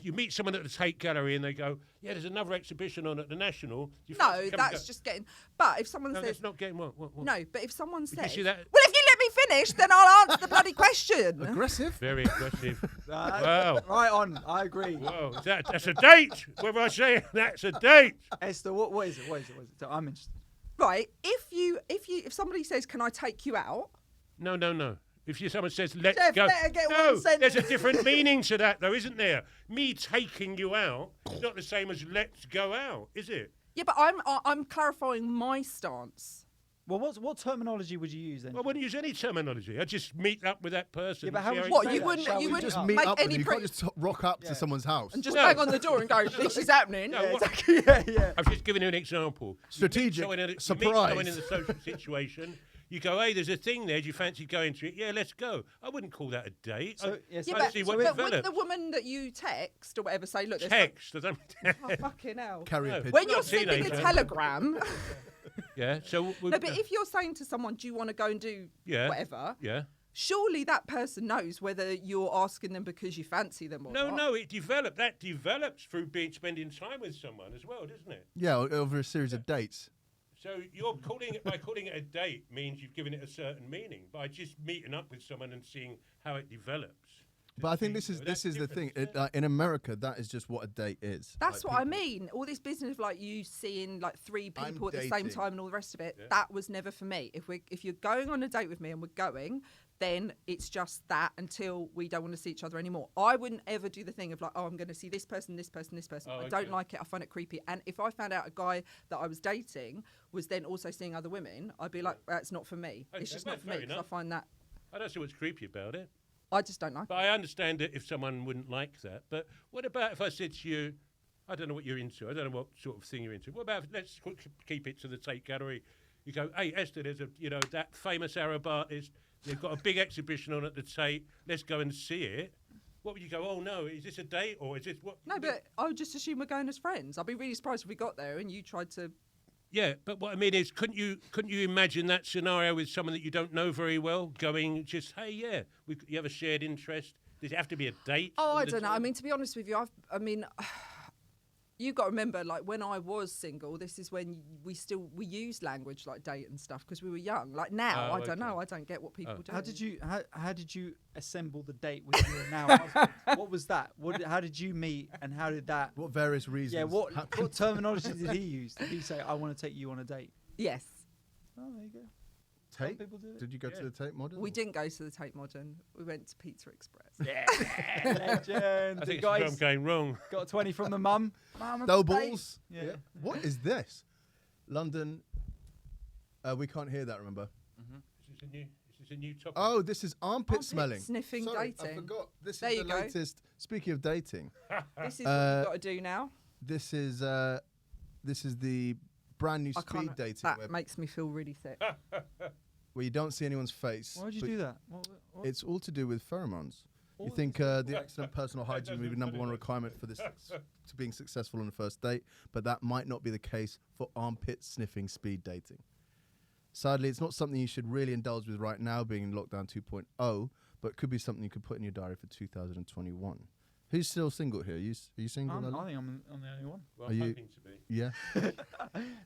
You meet someone at the Tate Gallery, and they go, "Yeah, there's another exhibition on at the National." Do you No, fancy coming to that's go?" just getting. But if someone No, says that's not getting what. no, but if someone Did you says, see that? well, if you let me finish, then I'll answer the bloody question. Aggressive. Very aggressive. Wow. Wow. Right on. I agree. Whoa, that's a date. Whether I say that's a date. Esther, what is it? What is it? So I'm interested. Right? If somebody says, "Can I take you out?" No. If someone says, "Let's Jeff, go," better get no, one sentence. there's a different meaning to that, though, isn't there? Me taking you out is not the same as "let's go out," is it? Yeah, but I'm clarifying my stance. Well, what terminology would you use then? I wouldn't use any terminology. I just meet up with that person. Yeah, but and how see would it you What, say you that? wouldn't- Shall you we wouldn't just- Meet make up with any them. You pre- can't just rock up to someone's house. And just No. bang on the door and go, "This is happening." No, Yeah, what- exactly. Yeah. I've just given you an example. Strategic. You meet Surprise. someone in a social situation. You go, "Hey, there's a thing there. Do you fancy going to it?" "Yeah, let's go." I wouldn't call that a date. So, I- yes, Yeah, I but, see what but would develops. the woman that you text or whatever say, "Look, there's Text. I don't oh, fucking hell." Carrier No. pigeon. When Not you're a sending a teenager. telegram, Yeah. So. no, but if you're saying to someone, "Do you want to go and do Yeah. whatever?" Yeah. Surely that person knows whether you're asking them because you fancy them or not. No, it developed. That develops through spending time with someone as well, doesn't it? Yeah, over a series of dates. So you're calling it by calling it a date means you've given it a certain meaning. By just meeting up with someone and seeing how it develops. But I think this is the thing. In America, that is just what a date is. That's Like, what I people- mean. All this business of like you seeing like 3 I'm people at the same dating. time and all the rest of it. Yeah. That was never for me. If you're going on a date with me and we're going, then it's just that until we don't want to see each other anymore. I wouldn't ever do the thing of like, oh, I'm going to see this person, this person, this person. Oh, I don't okay. like it. I find it creepy. And if I found out a guy that I was dating was then also seeing other women, I'd be like, that's not for me. Okay, It's just well, not for me fair because I enough. find that I don't see what's creepy about it. I just don't like But I understand it if someone wouldn't like that. But what about if I said to you, I don't know what you're into. I don't know what sort of thing you're into. What about let's keep it to the Tate Gallery. You go, hey Esther, there's that famous Arab artist. They've got a big exhibition on at the Tate. Let's go and see it. What would you go? Oh no, is this a date or is this what? No, but I would just assume we're going as friends. I'd be really surprised if we got there and you tried to. Yeah, but what I mean is, couldn't you imagine that scenario with someone that you don't know very well, going just, hey, yeah, you have a shared interest. Does it have to be a date? Oh, all I the don't know. I time? mean, to be honest with you, you've got to remember, like when I was single, this is when we used language like date and stuff because we were young. Like now, Oh, I don't okay. know. I don't get what people do. How did you assemble the date with your now husband? What was that? How did you meet and how did that? What various reasons? Yeah, what happened? terminology did he use? Did he say, "I want to take you on a date"? Yes, Oh, there you go. Some Tate? people do it. Did you go to the Tate Modern? we didn't go to the Tate Modern. We went to Pizza Express. Yeah, legend. I think it's guys where I'm going wrong. got a 20 from the mum. Mum, a Dough date. balls. Yeah. What is this? London. We can't hear that. Remember? Is this a new topic? Oh, this is armpit Armpit smelling. sniffing Sorry, I dating. forgot. This There is you the go. latest. Speaking of dating, This is what you've got to do now. this is the brand new I speed can't. dating That web makes me feel really sick. where you don't see anyone's face. Why would you but do that? What? It's all to do with pheromones. All You of think the excellent personal hygiene would be number one requirement for this to being successful on the first date, but that might not be the case for armpit sniffing speed dating. Sadly, it's not something you should really indulge with right now, being in lockdown 2.0, but could be something you could put in your diary for 2021. Who's still single here? Are you single? I Ella? think I'm the only one. Well, Are I'm you- hoping to be. Yeah.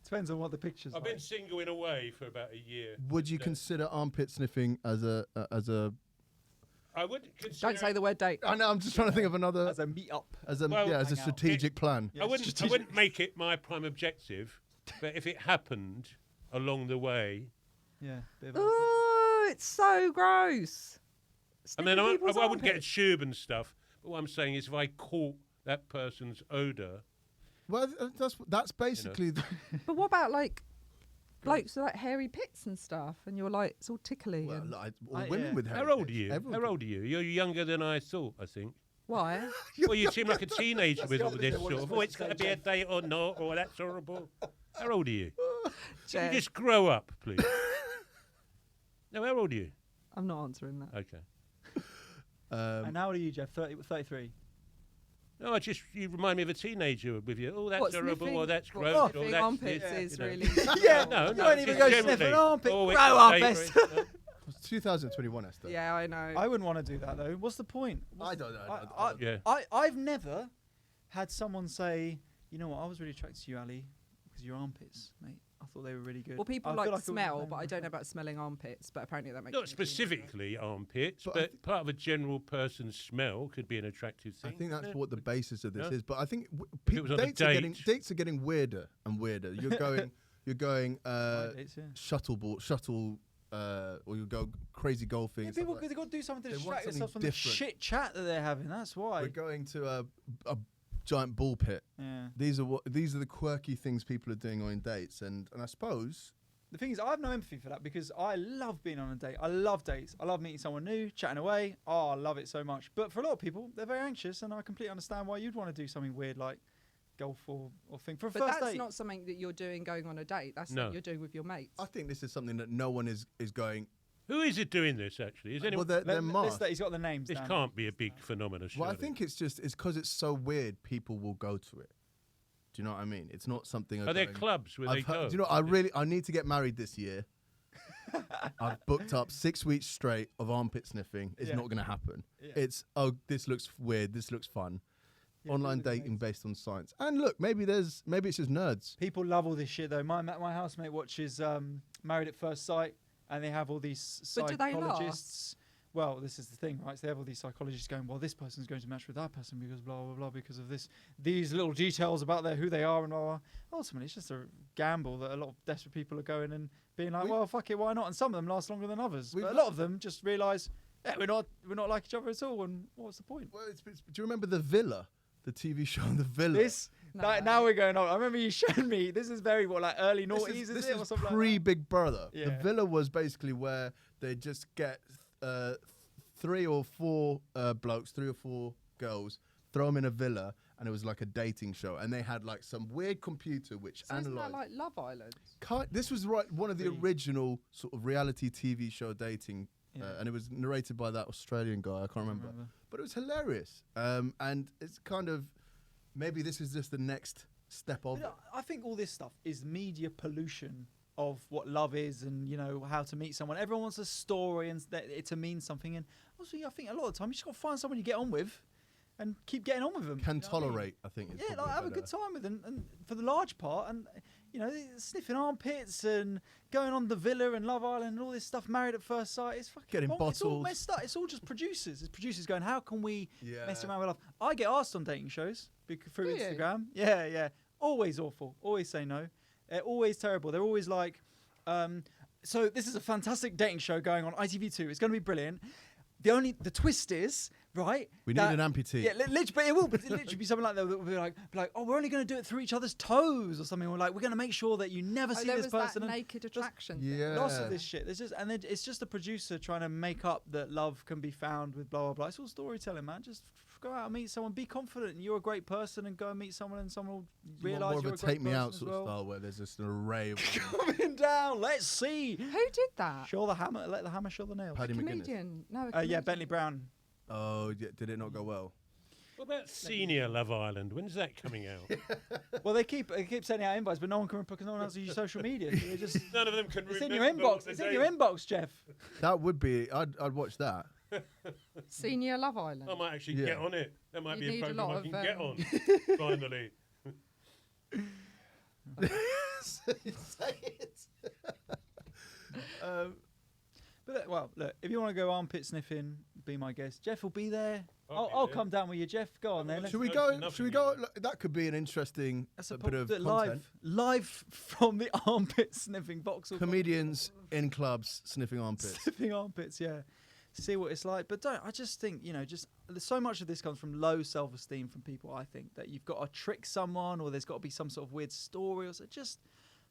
Depends on what the picture's I've like. been single in a way for about a year. Would you but, consider armpit sniffing as a? I would consider. Don't say the word date. I know. I'm just trying to think of another As a meet up. as a Well, yeah as a hang out. strategic plan. Yeah, I wouldn't strategic. make it my prime objective, but if it happened along the way, Yeah. Bit of a- Oh, it's so gross. I mean, Sniffing people's I wouldn't get a armpits. tube and stuff. But what I'm saying is, if I caught that person's odor, Well, that's basically. But what about like blokes with like hairy pits and stuff, and you're like it's all tickly. Well, and like, all I- women yeah. with hair. how old are you? Everyone How could- old are you? You're younger than I thought. I think. why? Well, you seem like a teenager with the all this opposite of what sort it's of. Oh, it's supposed going to to say, be a date or not, or that's horrible. How old are you? Can Jen, you just grow up, please? No, how old are you? I'm not answering that. Okay. and how old are you, Jeff? 33. No, you remind me of a teenager with you. Oh, that's What, horrible, sniffing- or that's what, gross, or sniffing that's armpits this, is you know. really. Yeah, No, you no, won't even just go generally. sniffing armpit. Oh, Grow it's up, a date, Esther. right? It's 2021, Esther. Yeah, I know. I wouldn't want to do that though. What's the point? I don't know. Yeah. I've never had someone say, you know what, I was really attracted to you, Ali, because your armpits, mate. I thought they were really good. Well, people I like feel it would smell, be but I don't know about smelling armpits. But apparently that makes Not me feel specifically armpits, But I but part of a general person's smell could be an attractive I thing. think that's isn't it? what the basis of this Yeah. is. But I think it was on a dates are getting weirder and weirder. You're going shuttle, or you go crazy golfing. Yeah, and stuff people like that. they've got to do something to They want distract themselves from something the different. shit chat that they're having. That's why. We're going to a giant ball pit. Yeah. These are the quirky things people are doing on dates, and I suppose The thing is, I have no empathy for that because I love being on a date. I love dates. I love meeting someone new, chatting away. Oh, I love it so much. But for a lot of people, they're very anxious, and I completely understand why you'd want to do something weird like golf or thing for a But first that's date. not something that you're doing going on a date. That's No. something you're doing with your mates. I think this is something that no one is going. Who is it doing this, actually? Is Well, anyone? they're masked. He's got the names This down. can't be a big phenomenon, Well, I surely. think it's because it's so weird. People will go to it. Do you know what I mean? It's not something. Are there clubs where they go? Do you know? I need to get married this year. I've booked up 6 weeks straight of armpit sniffing. It's Yeah. not going to happen. Yeah. It's this looks weird. This looks fun. online people dating based on science. And look, maybe it's just nerds. People love all this shit though. My housemate watches Married at First Sight, and they have all these But do they psychologists. Well, this is the thing, right? So they have all these psychologists going, well, this person's going to match with that person because blah blah blah because of these little details about who they are and blah, blah. Ultimately, it's just a gamble that a lot of desperate people are going and being like, well, fuck it, why not? And some of them last longer than others. But a lot of them just realise, yeah, we're not like each other at all, and what's the point? Well, do you remember The Villa, the TV show The Villa? Now we're going on. I remember you showed me. This is very early noughties, is it? Or something pre like Big Brother. Yeah. The Villa was basically where they just get 3 or 4 blokes, 3 or 4 girls, throw them in a villa, and it was like a dating show. And they had like some weird computer which Isn't analysed. that like Love Island? This was one of the original sort of reality TV show dating, and it was narrated by that Australian guy. I can't remember. But it was hilarious. And it's kind of, maybe this is just the next step of it. I think all this stuff is media pollution of what love is and, how to meet someone. Everyone wants a story and it to mean something. And also, I think a lot of the time you just got to find someone you get on with and keep getting on with them. Can tolerate, I think. Yeah, like have a good time with them, and for the large part, and sniffing armpits and going on The Villa and Love Island and all this stuff. Married at First Sight, it's fucking getting It's all bottles. messed up. It's all just producers. It's producers going, how can we mess Yeah. around with love? I get asked on dating shows through Do you? Instagram. Yeah. Always awful. Always say no. Always terrible. They're always like, so this is a fantastic dating show going on ITV2. It's going to be brilliant. The twist is, right? We need an amputee. Yeah, but it will literally be something like that. We'll be like, oh, we're only going to do it through each other's toes or something. We're going to make sure that you never see there this was person. that and naked attraction. Yeah. lots of this shit. It's just a producer trying to make up that love can be found with blah blah blah. It's all storytelling, man. Just go out and meet someone. Be confident, and you're a great person, and go and meet someone, and someone will realise more you're of a a great take me person out as sort well. of style where there's just an array of Coming down. Let's see. Who did that? Show the hammer. Let the hammer show the nails. Paddy McGuinness. Comedian. No, a Yeah, comedian. Bentley Brown. Oh, did it not go well? What about Senior Love Island? When's that coming out? Well, they keep sending out invites, but no one can because no one else uses social media. So they just None of them can it's remember. in your what inbox. the It's in day- your inbox, Jeff. That would be. I'd watch that. Senior Love Island. I might actually Yeah. get on it. That might You be a need a program lot I of, can get on. Finally. Say it. But look, if you want to go armpit sniffing, be my guest. Jeff will be there. I'll be I'll there. come down with you, Jeff. Go on then. Should we No- go? nothing Should we you go? do. Look, that could be an interesting That's a bit of live, content. live from the armpit sniffing Vauxhall. Comedians in clubs sniffing armpits. Sniffing armpits, yeah. See what it's like. But I just think, so much of this comes from low self-esteem from people, I think, that you've got to trick someone or there's got to be some sort of weird story or so. Just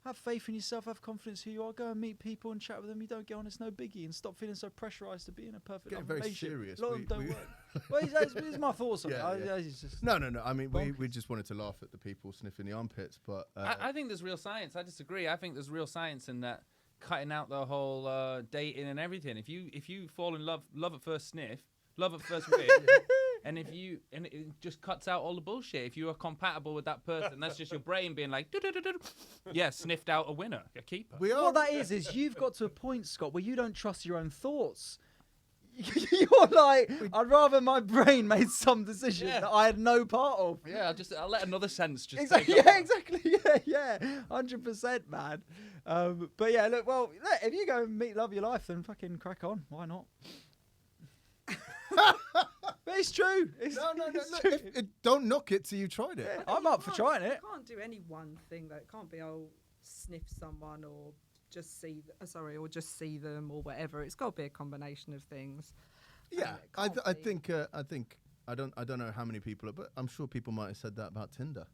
have faith in yourself, have confidence who you are, go and meet people and chat with them. You don't get on, it's no biggie. And stop feeling so pressurised to be in a perfect Getting love very relationship. serious. A lot of We- them don't we- work. Well, it's my thoughts on Yeah, it. yeah. It's just No. I mean, we Bonkers. just wanted to laugh at the people sniffing the armpits, but I think there's real science. I disagree. I think there's real science in that, cutting out the whole dating and everything. If you fall in love at first sniff, love at first read, and it just cuts out all the bullshit. If you are compatible with that person, that's just your brain being like, yeah, sniffed out a winner, a keeper. we are. what that is you've got to a point, Scott, where you don't trust your own thoughts. You're like, I'd rather my brain made some decision Yeah. that I had no part of. Yeah, I'll let another sense just Exactly. take Yeah, over. exactly. Yeah, 100%, man. But yeah, look, if you go and meet love of your life, then fucking crack on. Why not? But it's true. It's, No. it's Look, true. don't knock it till you tried it. Yeah, I'm up for trying it. You can't do any one thing. That can't be sniff someone or just see see them or whatever. It's got to be a combination of things. Yeah, it I can't be. think I don't know how many people, but I'm sure people might have said that about Tinder.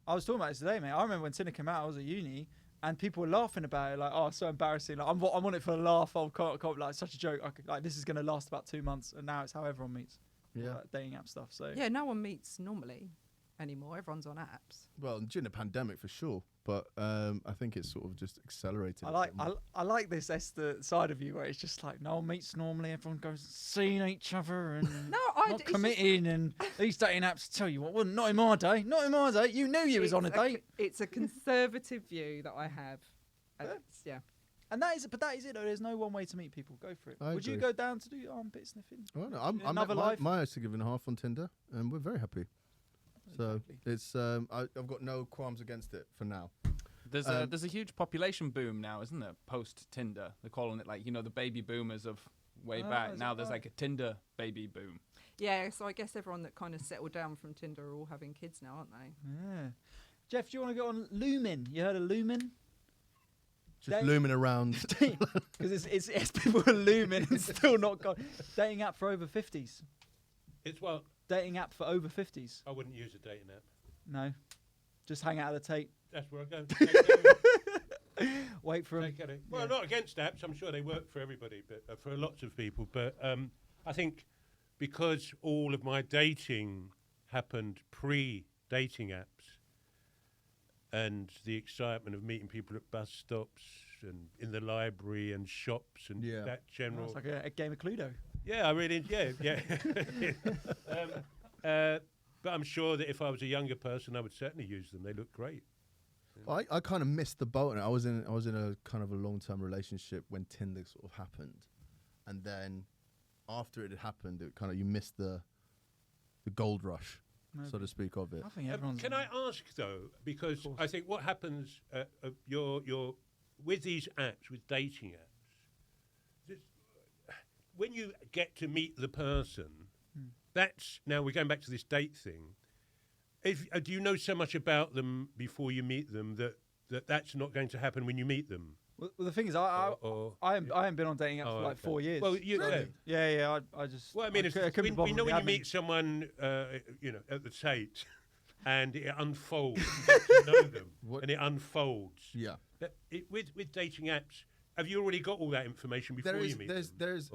I was talking about this today, mate. I remember when Tinder came out, I was at uni, and people were laughing about it, like, "Oh, it's so embarrassing! Like, I'm on it for a laugh. Can't, like, such a joke. Like, this is going to last about 2 months, and now it's how everyone meets. Yeah. Like, dating app stuff. So Yeah, no one meets normally anymore. Everyone's on apps. Well, during the pandemic for sure, but I think it's sort of just accelerated. I like this Esther side of you, where it's just like no one meets normally. Everyone goes seeing each other and No, not committing. And these dating apps tell you what, well, not in my day. Not in my day. You knew you was on a date. It's a conservative view that I have. Yeah. And that is it. Though. There's no one way to meet people. Go for it. I Would you agree. go down to do armpit sniffing? Oh, no, In I met another life? my significant half on Tinder, and we're very happy. So Exactly. it's I've got no qualms against it for now. There's a huge population boom now, isn't there? Post Tinder, they're calling it like the baby boomers of way back. is Now it there's right? like a Tinder baby boom. Yeah, so I guess everyone that kind of settled down from Tinder are all having kids now, aren't they? Yeah. Jeff, do you want to go on Lumen? You heard of Lumen? Just They- looming around. Because it's people who are looming and still not gone. Dating app for over 50s. It's what Dating app for over 50s. I wouldn't use a dating app. No. Just hang out at the tape. That's where I go. Wait for them. Well, Yeah. not against apps. I'm sure they work for everybody, but for lots of people. But I think because all of my dating happened pre-dating apps, and the excitement of meeting people at bus stops and in the library and shops and Yeah. that Oh, general. it's like a game of Cluedo. Yeah, I really, yeah. But I'm sure that if I was a younger person, I would certainly use them. They look great. I kind of missed the boat, and I was in a kind of a long-term relationship when Tinder sort of happened, and then after it had happened, it kind of you missed the gold rush, so to speak, of it. I think everyone's. Can I ask though, because course. I think what happens, your with these apps, with dating apps, when you get to meet the person, that's now we're going back to this date thing. If do you know so much about them before you meet them that's not going to happen when you meet them? Well, the thing is, I haven't been on dating apps for like 4 years. Well, you Yeah, I just. Well, I mean, couldn't be when bothered with you the admin. meet someone, at the Tate, and it unfolds, you get to know them, What- and it unfolds. Yeah. With dating apps, have you already got all that information before you meet them? There's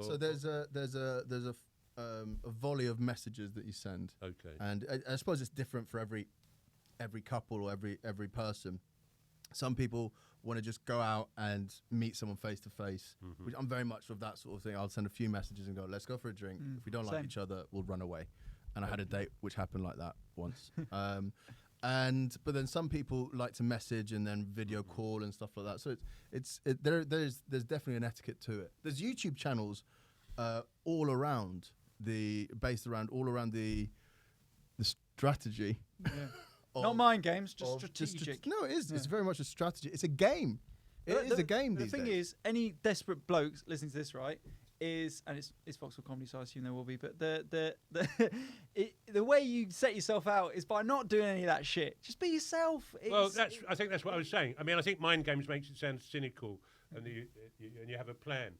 a volley of messages that you send, Okay. and I suppose it's different for every couple or every person. Some people want to just go out and meet someone face to face, which I'm very much of that sort of thing. I'll send a few messages and go, let's go for a drink. If we don't like same. each other, we'll run away. And I had a date which happened like that once. But then some people like to message and then video call and stuff like that. So there's definitely an etiquette to it. There's YouTube channels all around based around the strategy. Yeah. of- Not mind games, just of strategic. no, it is. It's Yeah. very much a strategy. It's a game. It is a game The these thing days. is, any desperate blokes listening to this, right, and it's Vauxhall comedy, so I assume there will be. But the way you set yourself out is by not doing any of that shit. Just be yourself. Well, I think that's what I was saying. I mean, I think mind games makes it sound cynical, and you have a plan.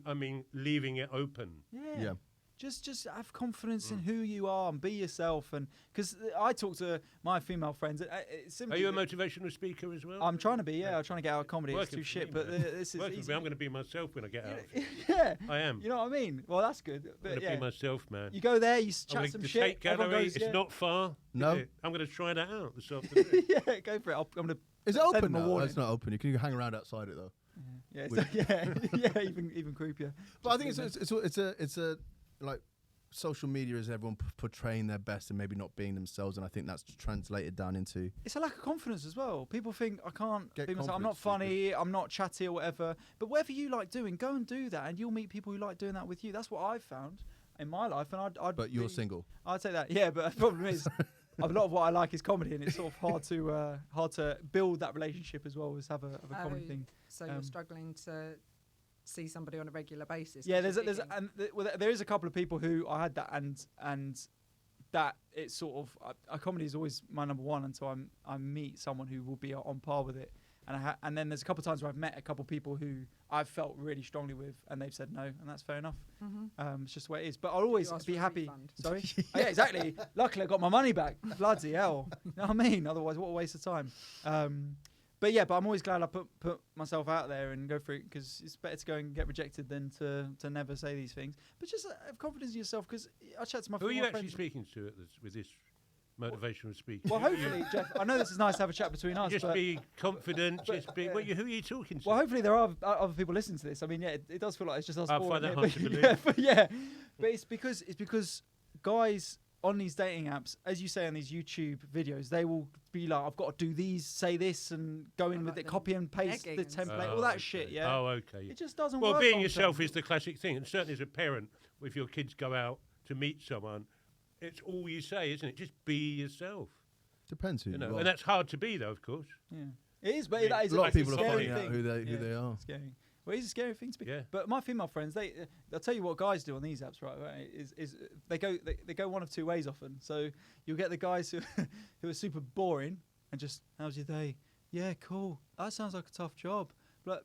I mean, leaving it open. Yeah. Just have confidence in who you are and be yourself. And because I talk to my female friends, it's Are simply you a motivational speaker as well? I'm trying to be. Yeah, I'm trying to get out of comedy. It's Working too for shit, me, but man. this is Working for easy. me. I'm going to be myself when I get out of it. Yeah, I am. you know what I mean. Well, that's good. I'm But going to yeah, be myself, man. you go there, you I'm chat going some to shit. Tate Everyone Gallery. goes, It's yeah. not far. No. is it? I'm going to try that out this afternoon. Yeah, go for it. I'm gonna. Is it send open them a now? warning. It's not open. You can hang around outside it though. Yeah, it's With- yeah, even creepier. But I think it's a like social media is everyone portraying their best and maybe not being themselves, and I think that's translated down into It's a lack of confidence as well. People think I can't Get be myself. I'm not confidence, funny. I'm not chatty or whatever. But whatever you like doing, go and do that, and you'll meet people who like doing that with you. That's what I've found in my life, and I'd but you're really- single. I'd say that. Yeah, but the problem is, a lot of what I like is comedy, and it's sort of hard to build that relationship as well as have a comedy thing. So you're struggling to see somebody on a regular basis. Yeah, 'cause there's you're thinking- there is a couple of people who I had that and that it's sort of comedy is always my number one until I meet someone who will be on par with it, and then there's a couple of times where I've met a couple of people who I've felt really strongly with and they've said no, and that's fair enough. It's just the way it is. But I'll always You asked be for a happy. refund. Sorry. Oh, yeah, exactly. Luckily, I got my money back. Bloody hell. You know what I mean? Otherwise, what a waste of time. But I'm always glad I put myself out there and go for it, because it's better to go and get rejected than to never say these things. But just have confidence in yourself, because I chat to my Who are you friends. actually speaking to with this motivational speaking? Well, hopefully, Jeff, I know this is nice to have a chat between us, Just but be confident. Just be. Who are you talking to? well, hopefully there are other people listening to this. I mean, yeah, it does feel like it's just us. I four, find that yeah, hard but to yeah, believe. but it's because guys on these dating apps, as you say on these YouTube videos, they will be like, I've got to do these, say this, and go in I with like it, copy and paste the negging and template, stuff. all that shit, yeah? Oh, okay. It just doesn't Well, work. being long yourself term. is the classic thing, and certainly as a parent, if your kids go out to meet someone, it's all you say, isn't it? Just be yourself. Depends who You know, you are. and that's hard to be, though, of course. Yeah. It is, but I mean, that is a lot of like people are scary finding out thing. who they are. Scary. Well, it's a scary thing to be. Yeah. But my female friends, I'll tell you what guys do on these apps, right? Is they go one of two ways often. So you'll get the guys who are super boring and just, how's your day? Yeah, cool. That sounds like a tough job. But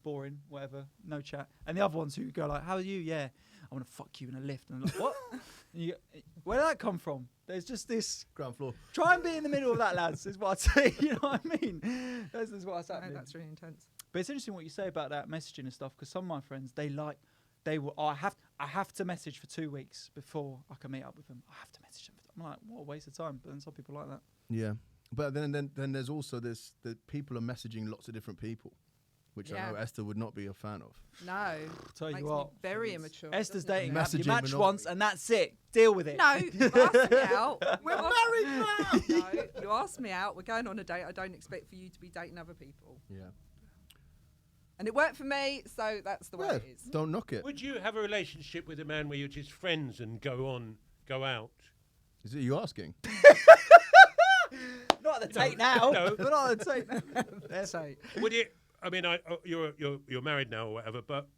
boring, whatever, no chat. And the other ones who go like, how are you? Yeah, I want to fuck you in a lift. And I'm like, what? And you go, where did that come from? There's just this. Ground floor. Try and be in the middle of that, lads. Is what I'd say. You know what I mean? This is what's No, happening. that's really intense. But it's interesting what you say about that messaging and stuff, because some of my friends, they will. Oh, I have to message for 2 weeks before I can meet up with them. I have to message them. I'm like, what a waste of time. But then some people like that. Yeah, but then there's also this that people are messaging lots of different people, which I Yeah. know Esther would not be a fan of. No. Tell you Makes me what, very it's- immature. Esther's doesn't it? dating app. You Messaging match monopoly. once and that's it. Deal with it. No, you asked me out. We're You married asked- No, you asked me out. We're going on a date. I don't expect for you to be dating other people. Yeah. And it worked for me, so that's the way Yeah, it is. don't knock it. Would you have a relationship with a man where you're just friends and go out? Is it you asking? Not at the date now. No. We're not at the date now. That's right. Would it? I mean, you're married now or whatever, but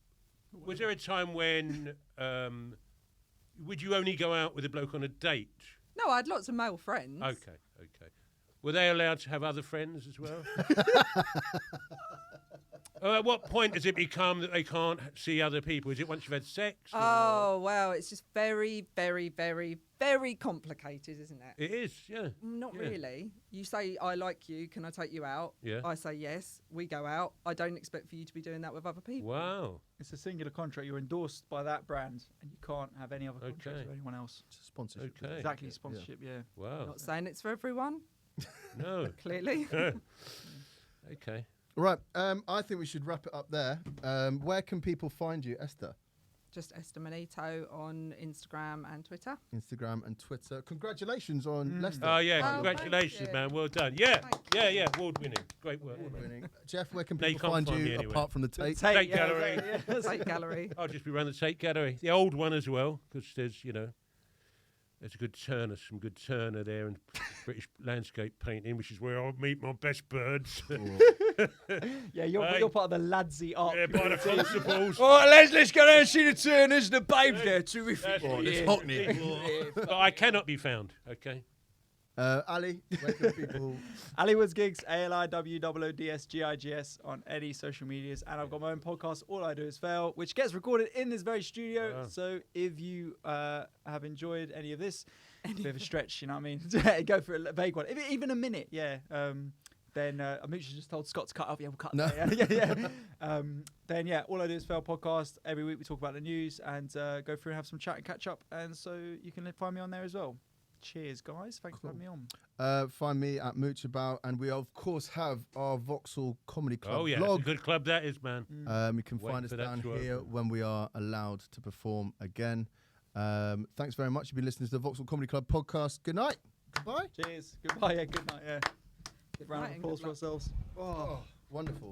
was there a time when would you only go out with a bloke on a date? No, I had lots of male friends. Okay. Were they allowed to have other friends as well? At what point does it become that they can't see other people? Is it once you've had sex? or- Oh, wow. It's just very, very, very, very complicated, isn't it? It is, yeah. Not yeah. really. You say, I like you. Can I take you out? Yeah. I say yes. We go out. I don't expect for you to be doing that with other people. Wow. It's a singular contract. You're endorsed by that brand, and you can't have any other contracts Okay. with anyone else. It's a sponsorship. Okay. Exactly, sponsorship. Yeah. Wow. Not saying it's for everyone, No. clearly. Okay. Right. I think we should wrap it up there. Where can people find you, Esther? Just Esther Manito on Instagram and Twitter. Instagram and Twitter. Congratulations on Leicester. Oh, yeah. Oh, Congratulations, thank you. man. Well done. Yeah. Thank Yeah. Award winning. Great work. Winning. Jeff, where can No, you people can't find find you me anywhere. apart from the tape? Tate Gallery. Tate Gallery. I'll just be running the Tate Gallery. The old one as well, because there's, there's a good Turner, some good Turner there, and British landscape painting, which is where I'll meet my best birds. Yeah, you're part of the ladsy art. Yeah, by the constables. All right, let's go down and see the Turners, the babes there. Terrific. That's it. this Yeah. Hockney. But I cannot be found, okay? Ali, where can people... Ali Woods Gigs, ALIWOODSGIGS on any social medias. And I've got my own podcast, All I Do Is Fail, which gets recorded in this very studio. Wow. So if you have enjoyed any of this, a bit of a stretch, you know what I mean? Go for a vague one. If even a minute, yeah. Then Mooch just told Scott to cut off. Yeah, we'll cut No. that. Yeah. Then, yeah, All I Do Is Fail podcast. Every week we talk about the news and go through and have some chat and catch up. And so you can find me on there as well. Cheers, guys. Thanks for having me on. Find me at Mooch About, and we of course have our Vauxhall Comedy Club Oh, yeah. It's a blog. good club that is, man. You can Waiting find us for that down to here open. when we are allowed to perform again. Thanks very much. You've been listening to the Vauxhall Comedy Club podcast. Good night. Goodbye. Cheers. Goodbye. Yeah, good night. Yeah. Good Round night of and applause good for luck. ourselves. Oh, wonderful.